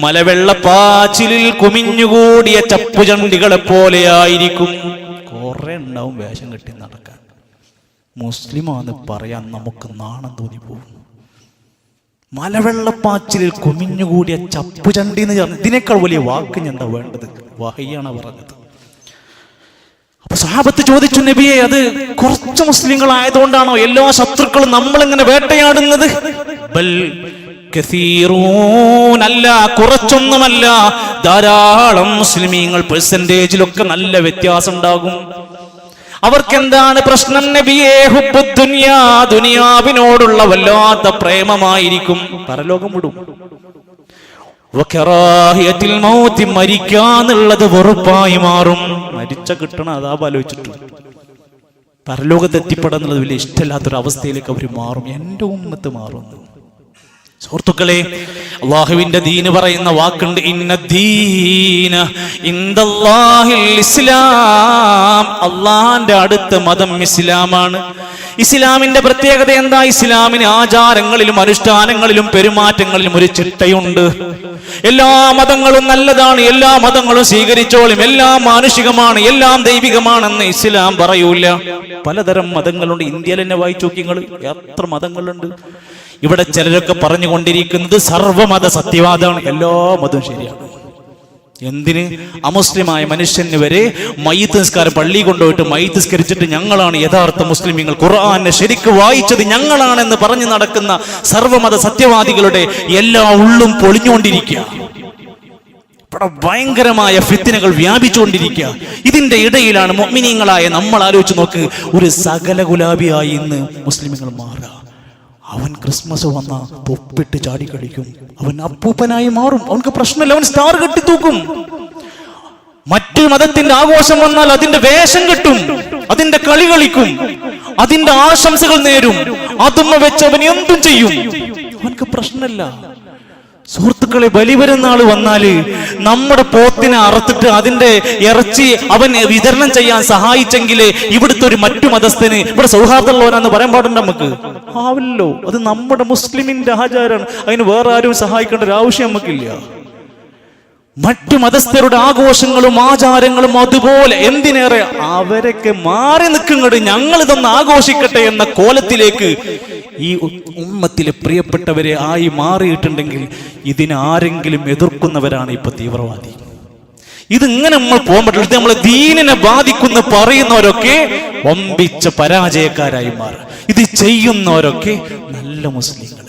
മലവെള്ളപ്പാച്ചിലിൽ കുമിഞ്ഞുകൂടിയ ചപ്പുചണ്ടികളെ പോലെയായിരിക്കും. കുറെ ഉണ്ടാവും വേഷം കെട്ടി നടക്കാൻ. മുസ്ലിമാന്ന് പറയാൻ നമുക്ക് നാണം തോന്നിപ്പോകും. മലവെള്ളപ്പാച്ചിലിൽ കുമിഞ്ഞുകൂടിയ ചപ്പുചണ്ടി എന്ന് പറഞ്ഞ ഇതിനേക്കാൾ വലിയ വാക്ക് ഞാൻ എന്താ വേണ്ടത്? വഹയ്യാണ് പറഞ്ഞത്. അപ്പൊ സഹാബത്ത് ചോദിച്ചു, നബിയെ, അത് കുറച്ച് മുസ്ലിങ്ങളായതുകൊണ്ടാണോ എല്ലാ ശത്രുക്കളും നമ്മളിങ്ങനെ വേട്ടയാടുന്നത്? ബൽ കസീറൂൻ, അല്ല, കുറച്ചൊന്നുമല്ല, ധാരാളം മുസ്ലിമീങ്ങൾ പെർസെന്റേജിലൊക്കെ നല്ല വ്യത്യാസം ഉണ്ടാകും. അവർക്കെന്താണ് പ്രശ്നം നബിയേ? ഹുബ്ബുദ്ദുനിയാ, ദുനിയാവിനോടുള്ള വല്ലാത്ത പ്രേമമായിരിക്കും. പരലോകം വിടും. വകറാഹിയത്തിൽ മൗത്ത്, മരിക്കാന്നുള്ളത് വെറുപ്പായി മാറും. മരിച്ച കിട്ടണം അതാ ആലോചിച്ചിട്ടു. പരലോകത്ത് എത്തിപ്പെടാന്നുള്ളത് വലിയ ഇഷ്ടമില്ലാത്തൊരവസ്ഥയിലേക്ക് അവർ മാറും. എൻ്റെ ഉമ്മത്ത് മാറുന്നു. സുഹൃത്തുക്കളെ, അള്ളാഹുവിന്റെ ദീന് പറയുന്ന വാക്കുണ്ട്, ഇന്നദ്ദീന ഇൻദല്ലാഹിൽ ഇസ്ലാം, അള്ളാഹിന്റെ അടുത്ത മതം ഇസ്ലാമാണ്. ഇസ്ലാമിന്റെ പ്രത്യേകത എന്താ? ഇസ്ലാമിന് ആചാരങ്ങളിലും അനുഷ്ഠാനങ്ങളിലും പെരുമാറ്റങ്ങളിലും ഒരു ചിട്ടയുണ്ട്. എല്ലാ മതങ്ങളും നല്ലതാണ്, എല്ലാ മതങ്ങളും സ്വീകരിച്ചോളും, എല്ലാം മാനുഷികമാണ്, എല്ലാം ദൈവികമാണെന്ന് ഇസ്ലാം പറയൂല. പലതരം മതങ്ങളുണ്ട്. ഇന്ത്യയിൽ തന്നെ വായിച്ചു നോക്കി നിങ്ങൾ, എത്ര മതങ്ങളുണ്ട്. ഇവിടെ ചിലരൊക്കെ പറഞ്ഞുകൊണ്ടിരിക്കുന്നത് സർവ്വമത സത്യവാദമാണ്. എല്ലാ മതവും ശരിയാണ്. എന്തിന്? അമുസ്ലിമായ മനുഷ്യന് വരെ മയ്യിത്ത് നിസ്കാരം പള്ളി കൊണ്ടുപോയിട്ട് മയ്യിത്ത് നിസ്കരിച്ചിട്ട് ഞങ്ങളാണ് യഥാർത്ഥ മുസ്ലിമീങ്ങൾ, ഖുർആനെ ശരിക്ക് വായിച്ചത് ഞങ്ങളാണെന്ന് പറഞ്ഞു നടക്കുന്ന സർവ്വമത സത്യവാദികളുടെ എല്ലാ ഉള്ളും പൊളിഞ്ഞുകൊണ്ടിരിക്കുക. ഇവിടെ ഭയങ്കരമായ ഫിത്നകൾ വ്യാപിച്ചുകൊണ്ടിരിക്കുക. ഇതിന്റെ ഇടയിലാണ് മുഅ്മിനീങ്ങളായ നമ്മൾ ആലോചിച്ച് നോക്ക്, ഒരു സകല ഗുലാബിയായി ഇന്ന് മുസ്ലിമീങ്ങൾ മാറുക. അവൻ ക്രിസ്മസ് വന്ന തൊപ്പിട്ട് ചാടിക്കളിക്കും. അവൻ അപ്പൂപ്പനായി മാറും. അവനക്ക് പ്രശ്നമില്ല, അവൻ സ്റ്റാർ കെട്ടിത്തൂക്കും. മറ്റു മതത്തിന്റെ ആഘോഷം വന്നാൽ അതിന്റെ വേഷം കെട്ടും, അതിന്റെ കളി കളിക്കും, അതിന്റെ ആശംസകൾ നേരും. അതുമ്മ വെച്ച് അവൻ എന്തും ചെയ്യും. അവനക്ക് പ്രശ്നമില്ല. സുഹൃത്തുക്കളെ, ബലിപെരുന്നാൾ വന്നാല് നമ്മുടെ പോത്തിനെ അറുത്തിട്ട് അതിന്റെ ഇറച്ചി അവൻ വിതരണം ചെയ്യാൻ സഹായിച്ചെങ്കിലേ ഇവിടുത്തെ ഒരു മറ്റു മതസ്ഥന് ഇവിടെ സൗഹാർദ്ദമുള്ളവനാന്ന് പറയാൻ പാടുണ്ട്. നമുക്ക് ആവില്ലല്ലോ. അത് നമ്മുടെ മുസ്ലിമിന്റെ ആചാരമാണ്. അതിന് വേറെ ആരും സഹായിക്കേണ്ട ഒരു ആവശ്യം നമുക്കില്ല. മറ്റു മതസ്ഥരുടെ ആഘോഷങ്ങളും ആചാരങ്ങളും അതുപോലെ, എന്തിനേറെ അവരൊക്കെ മാറി നിൽക്കുന്നത്, ഞങ്ങൾ ഇതൊന്ന് ആഘോഷിക്കട്ടെ എന്ന കോലത്തിലേക്ക് ഈ ഉമ്മത്തിലെ പ്രിയപ്പെട്ടവരെ ആയി മാറിയിട്ടുണ്ടെങ്കിൽ ഇതിനാരെങ്കിലും എതിർക്കുന്നവരാണ് ഇപ്പൊ തീവ്രവാദി. ഇതിങ്ങനെ നമ്മൾ പോകാൻ പറ്റില്ല. നമ്മളെ ദീനിനെ ബാധിക്കുന്ന പറയുന്നവരൊക്കെ വമ്പിച്ച പരാജയക്കാരായി മാറും. ഇത് ചെയ്യുന്നവരൊക്കെ നല്ല മുസ്ലിങ്ങൾ,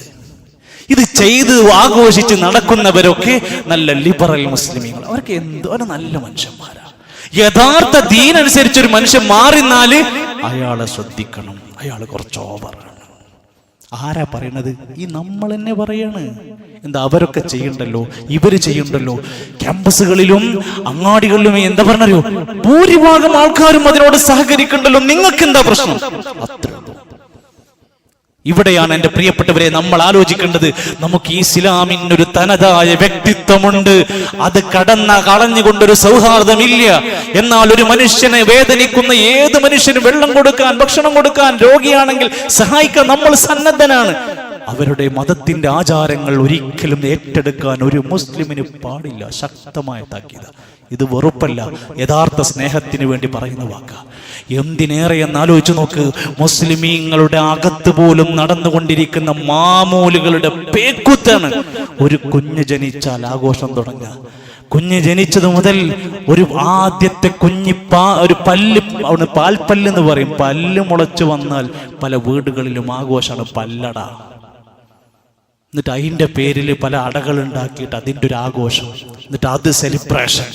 ഇത് ചെയ്ത് ആഘോഷിച്ച് നടക്കുന്നവരൊക്കെ നല്ല ലിബറൽ മുസ്ലിമീങ്ങൾ. അവർക്ക് എന്തോ നല്ല മനുഷ്യന്മാരാ. യഥാർത്ഥ ദീനനുസരിച്ച് ഒരു മനുഷ്യൻ മാറിന്നാല് അയാളെ ശ്രദ്ധിക്കണം, അയാൾ കുറച്ച് ഓവറാണ്. ആരാ പറയണത്? ഈ നമ്മൾ തന്നെ പറയാണ്. എന്താ അവരൊക്കെ ചെയ്യണ്ടല്ലോ, ഇവര് ചെയ്യണ്ടല്ലോ. ക്യാമ്പസുകളിലും അങ്ങാടികളിലും എന്താ പറഞ്ഞോ, ഭൂരിഭാഗം ആൾക്കാരും അതിനോട് സഹകരിക്കണ്ടല്ലോ, നിങ്ങൾക്ക് എന്താ പ്രശ്നം? അത്ര ഇവിടെയാണ് എൻ്റെ പ്രിയപ്പെട്ടവരെ നമ്മൾ ആലോചിക്കേണ്ടത്. നമുക്ക് ഈ ഇസ്ലാമിനൊരു തനതായ വ്യക്തിത്വമുണ്ട്. അത് കളഞ്ഞുകൊണ്ടൊരു സൗഹാർദ്ദമില്ല. എന്നാൽ ഒരു മനുഷ്യനെ വേദനിക്കുന്ന ഏത് മനുഷ്യനും വെള്ളം കൊടുക്കാൻ, ഭക്ഷണം കൊടുക്കാൻ, രോഗിയാണെങ്കിൽ സഹായിക്കാൻ നമ്മൾ സന്നദ്ധനാണ്. അവരുടെ മതത്തിന്റെ ആചാരങ്ങൾ ഒരിക്കലും ഏറ്റെടുക്കാൻ ഒരു മുസ്ലിമിന് പാടില്ല. ശക്തമായ താക്കീത്. ഇത് വെറുപ്പല്ല, യഥാർത്ഥ സ്നേഹത്തിന് വേണ്ടി പറയുന്ന വാക്ക. എന്തിനേറെ എന്നാലോചിച്ചു നോക്ക്, മുസ്ലിമീങ്ങളുടെ അകത്ത് പോലും നടന്നുകൊണ്ടിരിക്കുന്ന മാമൂലുകളുടെ പേക്കുത്താണ്. ഒരു കുഞ്ഞ് ജനിച്ചാൽ ആഘോഷം തുടങ്ങുക. കുഞ്ഞ് ജനിച്ചത് മുതൽ ഒരു ആദ്യത്തെ ഒരു പല്ല്, അവിടെ പാൽപ്പല്ല് എന്ന് പറയും, പല്ല് മുളച്ചു വന്നാൽ പല വീടുകളിലും ആഘോഷമാണ് പല്ലട. എന്നിട്ട് അതിൻ്റെ പേരിൽ പല അടകൾ ഉണ്ടാക്കിയിട്ട് അതിൻ്റെ ഒരു ആഘോഷം, എന്നിട്ട് അത് സെലിബ്രേഷൻ.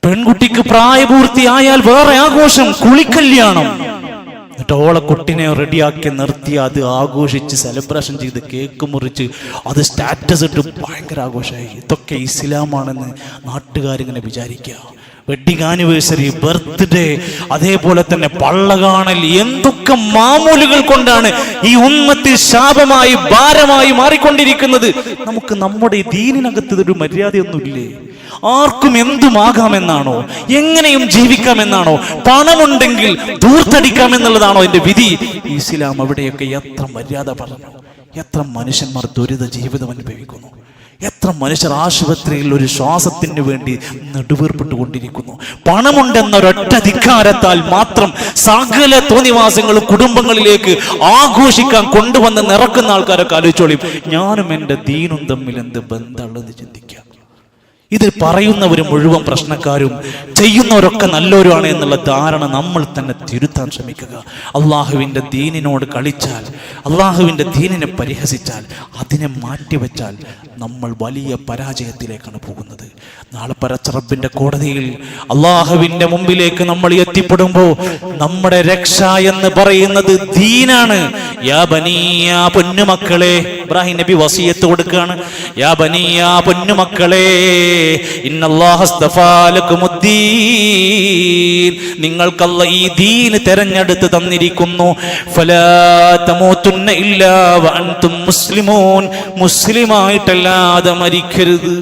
പെൺകുട്ടിക്ക് പ്രായപൂർത്തിയായാൽ വേറെ ആഘോഷം, കുളിക്കല്യാണം. എന്നിട്ട് ഓളെ കുട്ടിനെ റെഡിയാക്കി നിർത്തി അത് ആഘോഷിച്ച് സെലിബ്രേഷൻ ചെയ്ത് കേക്ക് മുറിച്ച് അത് സ്റ്റാറ്റസ് ഇട്ട് ഭയങ്കര ആഘോഷമായി. ഇതൊക്കെ ഇസ്ലാമാണെന്ന് നാട്ടുകാരിങ്ങനെ വിചാരിക്കുക. വെഡിങ് ആനിവേഴ്സറി, ബർത്ത്ഡേ, അതേപോലെ തന്നെ പള്ളകാണൽ, എന്തൊക്കെ മാമൂലുകൾ കൊണ്ടാണ് ഈ ഉമ്മത്തിൽ ശാപമായി ഭാരമായി മാറിക്കൊണ്ടിരിക്കുന്നത്. നമുക്ക് നമ്മുടെ ഈ ദീനിനകത്ത് ഒരു മര്യാദയൊന്നുമില്ലേ? ആർക്കും എന്തുമാകാമെന്നാണോ, എങ്ങനെയും ജീവിക്കാമെന്നാണോ, പണമുണ്ടെങ്കിൽ ധൂർത്തടിക്കാമെന്നുള്ളതാണോ എൻ്റെ വിധി? ഇസ്ലാം അവിടെയൊക്കെ എത്ര മര്യാദ പറഞ്ഞു. എത്ര മനുഷ്യന്മാർ ദുരിത ജീവിതം അനുഭവിക്കുന്നു. എത്ര മനുഷ്യർ ആശുപത്രിയിൽ ഒരു ശ്വാസത്തിന് വേണ്ടി നെടുവീർപ്പെട്ടുകൊണ്ടിരിക്കുന്നു. പണമുണ്ടെന്നൊരൊറ്റ ധിക്കാരത്താൽ മാത്രം സകല തോന്നിവാസങ്ങളും കുടുംബങ്ങളിലേക്ക് ആഘോഷിക്കാൻ കൊണ്ടുവന്ന് നിറക്കുന്ന ആൾക്കാരൊക്കെ ആലോചിച്ചോളിയും. ഞാനും എൻ്റെ ദീനും തമ്മിൽ എന്ത് ബന്ധമുള്ളതെന്ന് ചിന്തിക്കുക. ഇത് പറയുന്നവരും മുഴുവൻ പ്രശ്നക്കാരും ചെയ്യുന്നവരൊക്കെ നല്ലവരുമാണ് എന്നുള്ള ധാരണ നമ്മൾ തന്നെ തിരുത്താൻ ശ്രമിക്കുക. അള്ളാഹുവിൻ്റെ ദീനിനോട് കളിച്ചാൽ, അള്ളാഹുവിൻ്റെ ദീനിനെ പരിഹസിച്ചാൽ, അതിനെ മാറ്റിവെച്ചാൽ നമ്മൾ വലിയ പരാജയത്തിലേക്കാണ് പോകുന്നത്. നാളെ പടച്ച റബ്ബിന്റെ കോടതിയിൽ അള്ളാഹുവിൻ്റെ മുമ്പിലേക്ക് നമ്മൾ എത്തിപ്പെടുമ്പോൾ നമ്മുടെ രക്ഷ എന്ന് പറയുന്നത് ദീനാണ്. യാ ബനിയ, പൊന്നുമക്കളെ, ഇബ്രാഹിം നബി വസിയത്ത് കൊടുക്കുകയാണ്. യാ ബനിയ, പൊന്നുമക്കളെ, നിങ്ങൾക്ക് അല്ലാഹ് ഈ ദീൻ തെരഞ്ഞെടുത്ത് തന്നിരിക്കുന്നു. ഫലാ തമൂതുന്ന ഇല്ലാ വഅൻതും മുസ്ലിമൂൻ, മുസ്ലിമായിട്ടല്ലാതെ മരിക്കരുത്.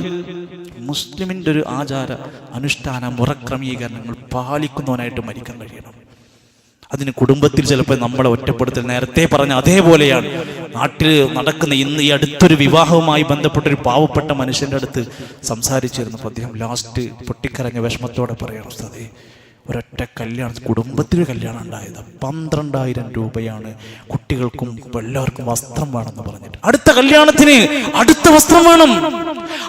മുസ്ലിമിന്റെ ഒരു ആചാര അനുഷ്ഠാന മുറക്രമീകരണങ്ങൾ പാലിക്കുന്നവനായിട്ട് മരിക്കാൻ കഴിയണം. അതിന് കുടുംബത്തിൽ ചിലപ്പോൾ നമ്മളെ ഒറ്റപ്പെടുത്തൽ, നേരത്തെ പറഞ്ഞ അതേപോലെയാണ്. നാട്ടിൽ നടക്കുന്ന ഇന്ന് ഈ അടുത്തൊരു വിവാഹവുമായി ബന്ധപ്പെട്ടൊരു പാവപ്പെട്ട മനുഷ്യൻ്റെ അടുത്ത് സംസാരിച്ചിരുന്നപ്പോൾ അദ്ദേഹം ലാസ്റ്റ് പൊട്ടിക്കരഞ്ഞ വിഷമത്തോടെ പറയണം, ഉസ്താദേ, ഒരൊറ്റ കല്യാണം, കുടുംബത്തിൽ കല്യാണം ഉണ്ടായത് 12,000 രൂപയാണ്. കുട്ടികൾക്കും എല്ലാവർക്കും വസ്ത്രം വേണമെന്ന് പറഞ്ഞിട്ട് അടുത്ത കല്യാണത്തിന് അടുത്ത വസ്ത്രം വേണം,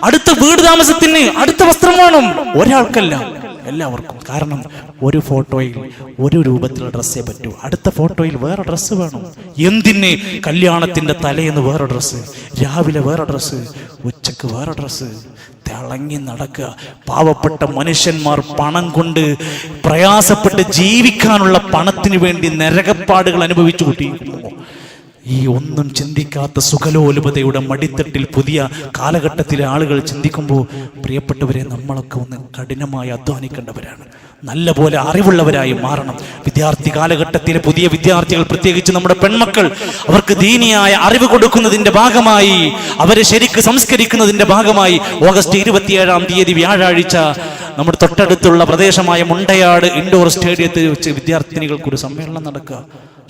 അടുത്ത വീട് താമസത്തിന് അടുത്ത വസ്ത്രം വേണം. ഒരാൾക്കല്ല, എല്ലാവർക്കും. കാരണം ഒരു ഫോട്ടോയിൽ ഒരു രൂപത്തിലുള്ള ഡ്രസ്സേ പറ്റൂ, അടുത്ത ഫോട്ടോയിൽ വേറെ ഡ്രസ്സ് വേണം. എന്തിന്? കല്യാണത്തിന്റെ തലേന്ന് വേറെ ഡ്രസ്സ്, രാവിലെ വേറെ ഡ്രസ്സ്, ഉച്ചക്ക് വേറെ ഡ്രസ്സ്. തിളങ്ങി നടക്കുക. പാവപ്പെട്ട മനുഷ്യന്മാർ പണം കൊണ്ട് പ്രയാസപ്പെട്ട് ജീവിക്കാനുള്ള പണത്തിന് വേണ്ടി നരകപ്പാടുകൾ അനുഭവിച്ചു കൂട്ടിയിരിക്കുന്നു. ഈ ഒന്നും ചിന്തിക്കാത്ത സുഖലോലുപതയുടെ മടിത്തട്ടിൽ പുതിയ കാലഘട്ടത്തിലെ ആളുകൾ ചിന്തിക്കുമ്പോൾ, പ്രിയപ്പെട്ടവരെ, നമ്മളൊക്കെ ഒന്ന് കഠിനമായി അധ്വാനിക്കേണ്ടവരാണ്. നല്ല പോലെ അറിവുള്ളവരായി മാറണം. വിദ്യാർത്ഥി കാലഘട്ടത്തിലെ പുതിയ വിദ്യാർത്ഥികൾ, പ്രത്യേകിച്ച് നമ്മുടെ പെൺമക്കൾ, അവർക്ക് ദീനിയായ അറിവ് കൊടുക്കുന്നതിന്റെ ഭാഗമായി, അവരെ ശരിക്ക് സംസ്കരിക്കുന്നതിന്റെ ഭാഗമായി ഓഗസ്റ്റ് 27-ാം തീയതി വ്യാഴാഴ്ച നമ്മുടെ തൊട്ടടുത്തുള്ള പ്രദേശമായ മുണ്ടയാട് ഇൻഡോർ സ്റ്റേഡിയത്തിൽ വെച്ച് വിദ്യാർത്ഥിനികൾക്കൊരു സമ്മേളനം നടക്കുക.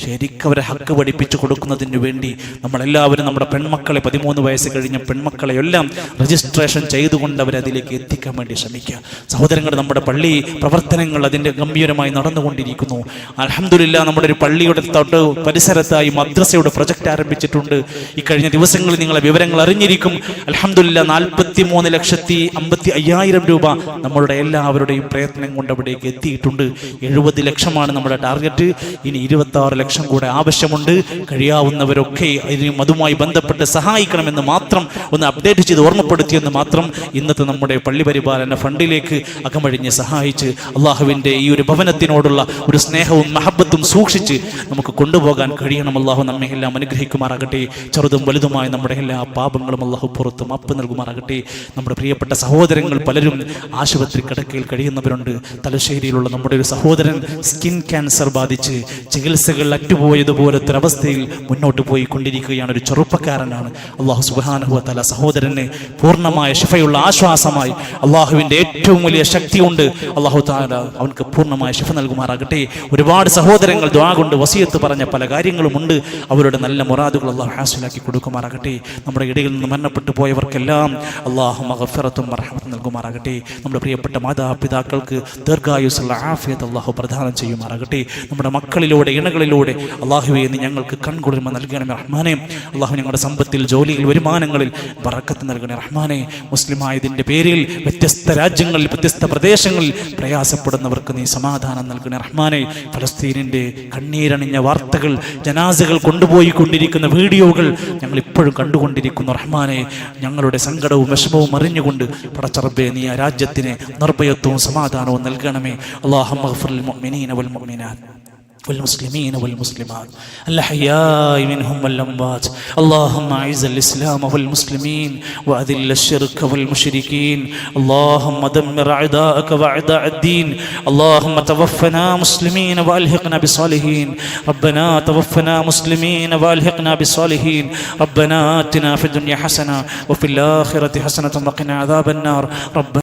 ശരിക്കും അവരെ ഹക്ക് പഠിപ്പിച്ചു കൊടുക്കുന്നതിന് വേണ്ടി നമ്മളെല്ലാവരും നമ്മുടെ പെൺമക്കളെ 13 വയസ്സ് കഴിഞ്ഞ പെൺമക്കളെ എല്ലാം രജിസ്ട്രേഷൻ ചെയ്തുകൊണ്ട് അവരതിലേക്ക് എത്തിക്കാൻ വേണ്ടി ശ്രമിക്കുക. സഹോദരങ്ങൾ, നമ്മുടെ പള്ളി പ്രവർത്തനങ്ങൾ അതിൻ്റെ ഗംഭീരമായി നടന്നുകൊണ്ടിരിക്കുന്നു. അൽഹംദുലില്ലാ, നമ്മുടെ ഒരു പള്ളിയുടെ തൊട്ട് പരിസരത്തായി മദ്രസയുടെ പ്രൊജക്റ്റ് ആരംഭിച്ചിട്ടുണ്ട്. ഈ കഴിഞ്ഞ ദിവസങ്ങളിൽ നിങ്ങളെ വിവരങ്ങൾ അറിഞ്ഞിരിക്കും. അൽഹംദുലില്ലാ, 43,50,000 രൂപ നമ്മളുടെ എല്ലാവരുടെയും പ്രയത്നം കൊണ്ട് അവിടേക്ക് എത്തിയിട്ടുണ്ട്. 70 ലക്ഷമാണ് നമ്മുടെ ടാർഗറ്റ്. ഇനി 26 ലക്ഷം കൂടെ ആവശ്യമുണ്ട്. കഴിയാവുന്നവരൊക്കെ ഇതിനും അതുമായി ബന്ധപ്പെട്ട് സഹായിക്കണമെന്ന് മാത്രം ഒന്ന് അപ്ഡേറ്റ് ചെയ്ത് ഓർമ്മപ്പെടുത്തിയെന്ന് മാത്രം ഇന്നത്തെ നമ്മുടെ പള്ളി പരിപാലന ഫണ്ടിലേക്ക് അകമഴിഞ്ഞ് സഹായിച്ച് അള്ളാഹുവിൻ്റെ ഈ ഒരു ഭവനത്തിനോടുള്ള ഒരു സ്നേഹവും മഹബത്തും സൂക്ഷിച്ച് നമുക്ക് കൊണ്ടുപോകാൻ കഴിയണം. അള്ളാഹു നമ്മെ എല്ലാം അനുഗ്രഹിക്കുമാറാകട്ടെ. ചെറുതും വലുതുമായ നമ്മുടെ എല്ലാ പാപങ്ങളും അള്ളാഹു പുറത്ത് മാപ്പ് നൽകുമാറാകട്ടെ. നമ്മുടെ പ്രിയപ്പെട്ട സഹോദരങ്ങൾ പലരും ആശുപത്രി കിടക്കയിൽ കഴിയുന്നവരുണ്ട്. തലശ്ശേരിയിലുള്ള നമ്മുടെ ഒരു സഹോദരൻ സ്കിൻ ക്യാൻസർ ബാധിച്ച് ചികിത്സകൾ അറ്റുപോയതുപോലത്തെ അവസ്ഥയിൽ മുന്നോട്ട് പോയി കൊണ്ടിരിക്കുകയാണ്. ഒരു ചെറുപ്പക്കാരനാണ്. അള്ളാഹു സുബ്ഹാനഹു വ തആല സഹോദരനെ പൂർണ്ണമായ ശിഫയുള്ള ആശ്വാസമായി, അള്ളാഹുവിൻ്റെ ഏറ്റവും വലിയ ശക്തിയുണ്ട്, അള്ളാഹു തആല അവൻക്ക് പൂർണ്ണമായ ശിഫ നൽകുമാറാകട്ടെ. ഒരുപാട് സഹോദരങ്ങൾ ദുആ കൊണ്ട് വസിയത്ത് പറഞ്ഞ പല കാര്യങ്ങളുമുണ്ട്. അവരുടെ നല്ല മുറാദുകൾ അള്ളാഹു ഹാസിലാക്കി കൊടുക്കുമാറാകട്ടെ. നമ്മുടെ ഇടയിൽ നിന്ന് മരണപ്പെട്ടു പോയവർക്കെല്ലാം അള്ളാഹു മഗ്ഫിറത്തും റഹ്മത്തും നൽകുമാറാകട്ടെ. നമ്മുടെ പ്രിയപ്പെട്ട മാതാപിതാക്കൾക്ക് ദീർഘായുസ്സുള്ള ആഫിയത്ത് അള്ളാഹു പ്രദാനം ചെയ്യുമാറാകട്ടെ. നമ്മുടെ മക്കളിലൂടെ ഇണകളിലൂടെ അള്ളാഹുവേ നീ ഞങ്ങൾക്ക് കൺകുളിർമ നൽകണമേ റഹ്മാനെ. അള്ളാഹു ഞങ്ങളുടെ സമ്പത്തിൽ, ജോലിയിൽ, വരുമാനങ്ങളിൽ ബറക്കത്ത് നൽകണേ റഹ്മാനെ. മുസ്ലിമായതിൻ്റെ പേരിൽ വ്യത്യസ്ത രാജ്യങ്ങളിൽ, വ്യത്യസ്ത പ്രദേശങ്ങളിൽ പ്രയാസപ്പെടുന്നവർക്ക് നീ സമാധാനം നൽകണേ റഹ്മാനെ. ഫലസ്തീനിൻ്റെ കണ്ണീരണിഞ്ഞ വാർത്തകൾ, ജനാസകൾ കൊണ്ടുപോയി കൊണ്ടിരിക്കുന്ന വീഡിയോകൾ ഞങ്ങൾ ഇപ്പോഴും കണ്ടുകൊണ്ടിരിക്കുന്നു റഹ്മാനെ. ഞങ്ങളുടെ സങ്കടവും വിഷമവും അറിഞ്ഞുകൊണ്ട് പടച്ച റബ്ബേ നീ ആ രാജ്യത്തിന് നിർഭയത്വവും സമാധാനവും നൽകണമേ. അല്ലാഹുമ്മ ഗ്ഫിർ ലിൽ മുഅ്മിനീന വൽ മുഅ്മിനാത്ത് والمسلمين والمسلمات الأحياء منهم والأموات. اللهم أعز الإسلام والمسلمين وأذل الشرك والمشركين. اللهم دمر أعداءك وأعداء الدين. اللهم توفنا مسلمين وألحقنا بالصالحين. ربنا توفنا مسلمين وألحقنا بالصالحين. ربنا آتنا في الدنيا حسنة وفي الآخرة حسنة وقنا عذاب النار. ربنا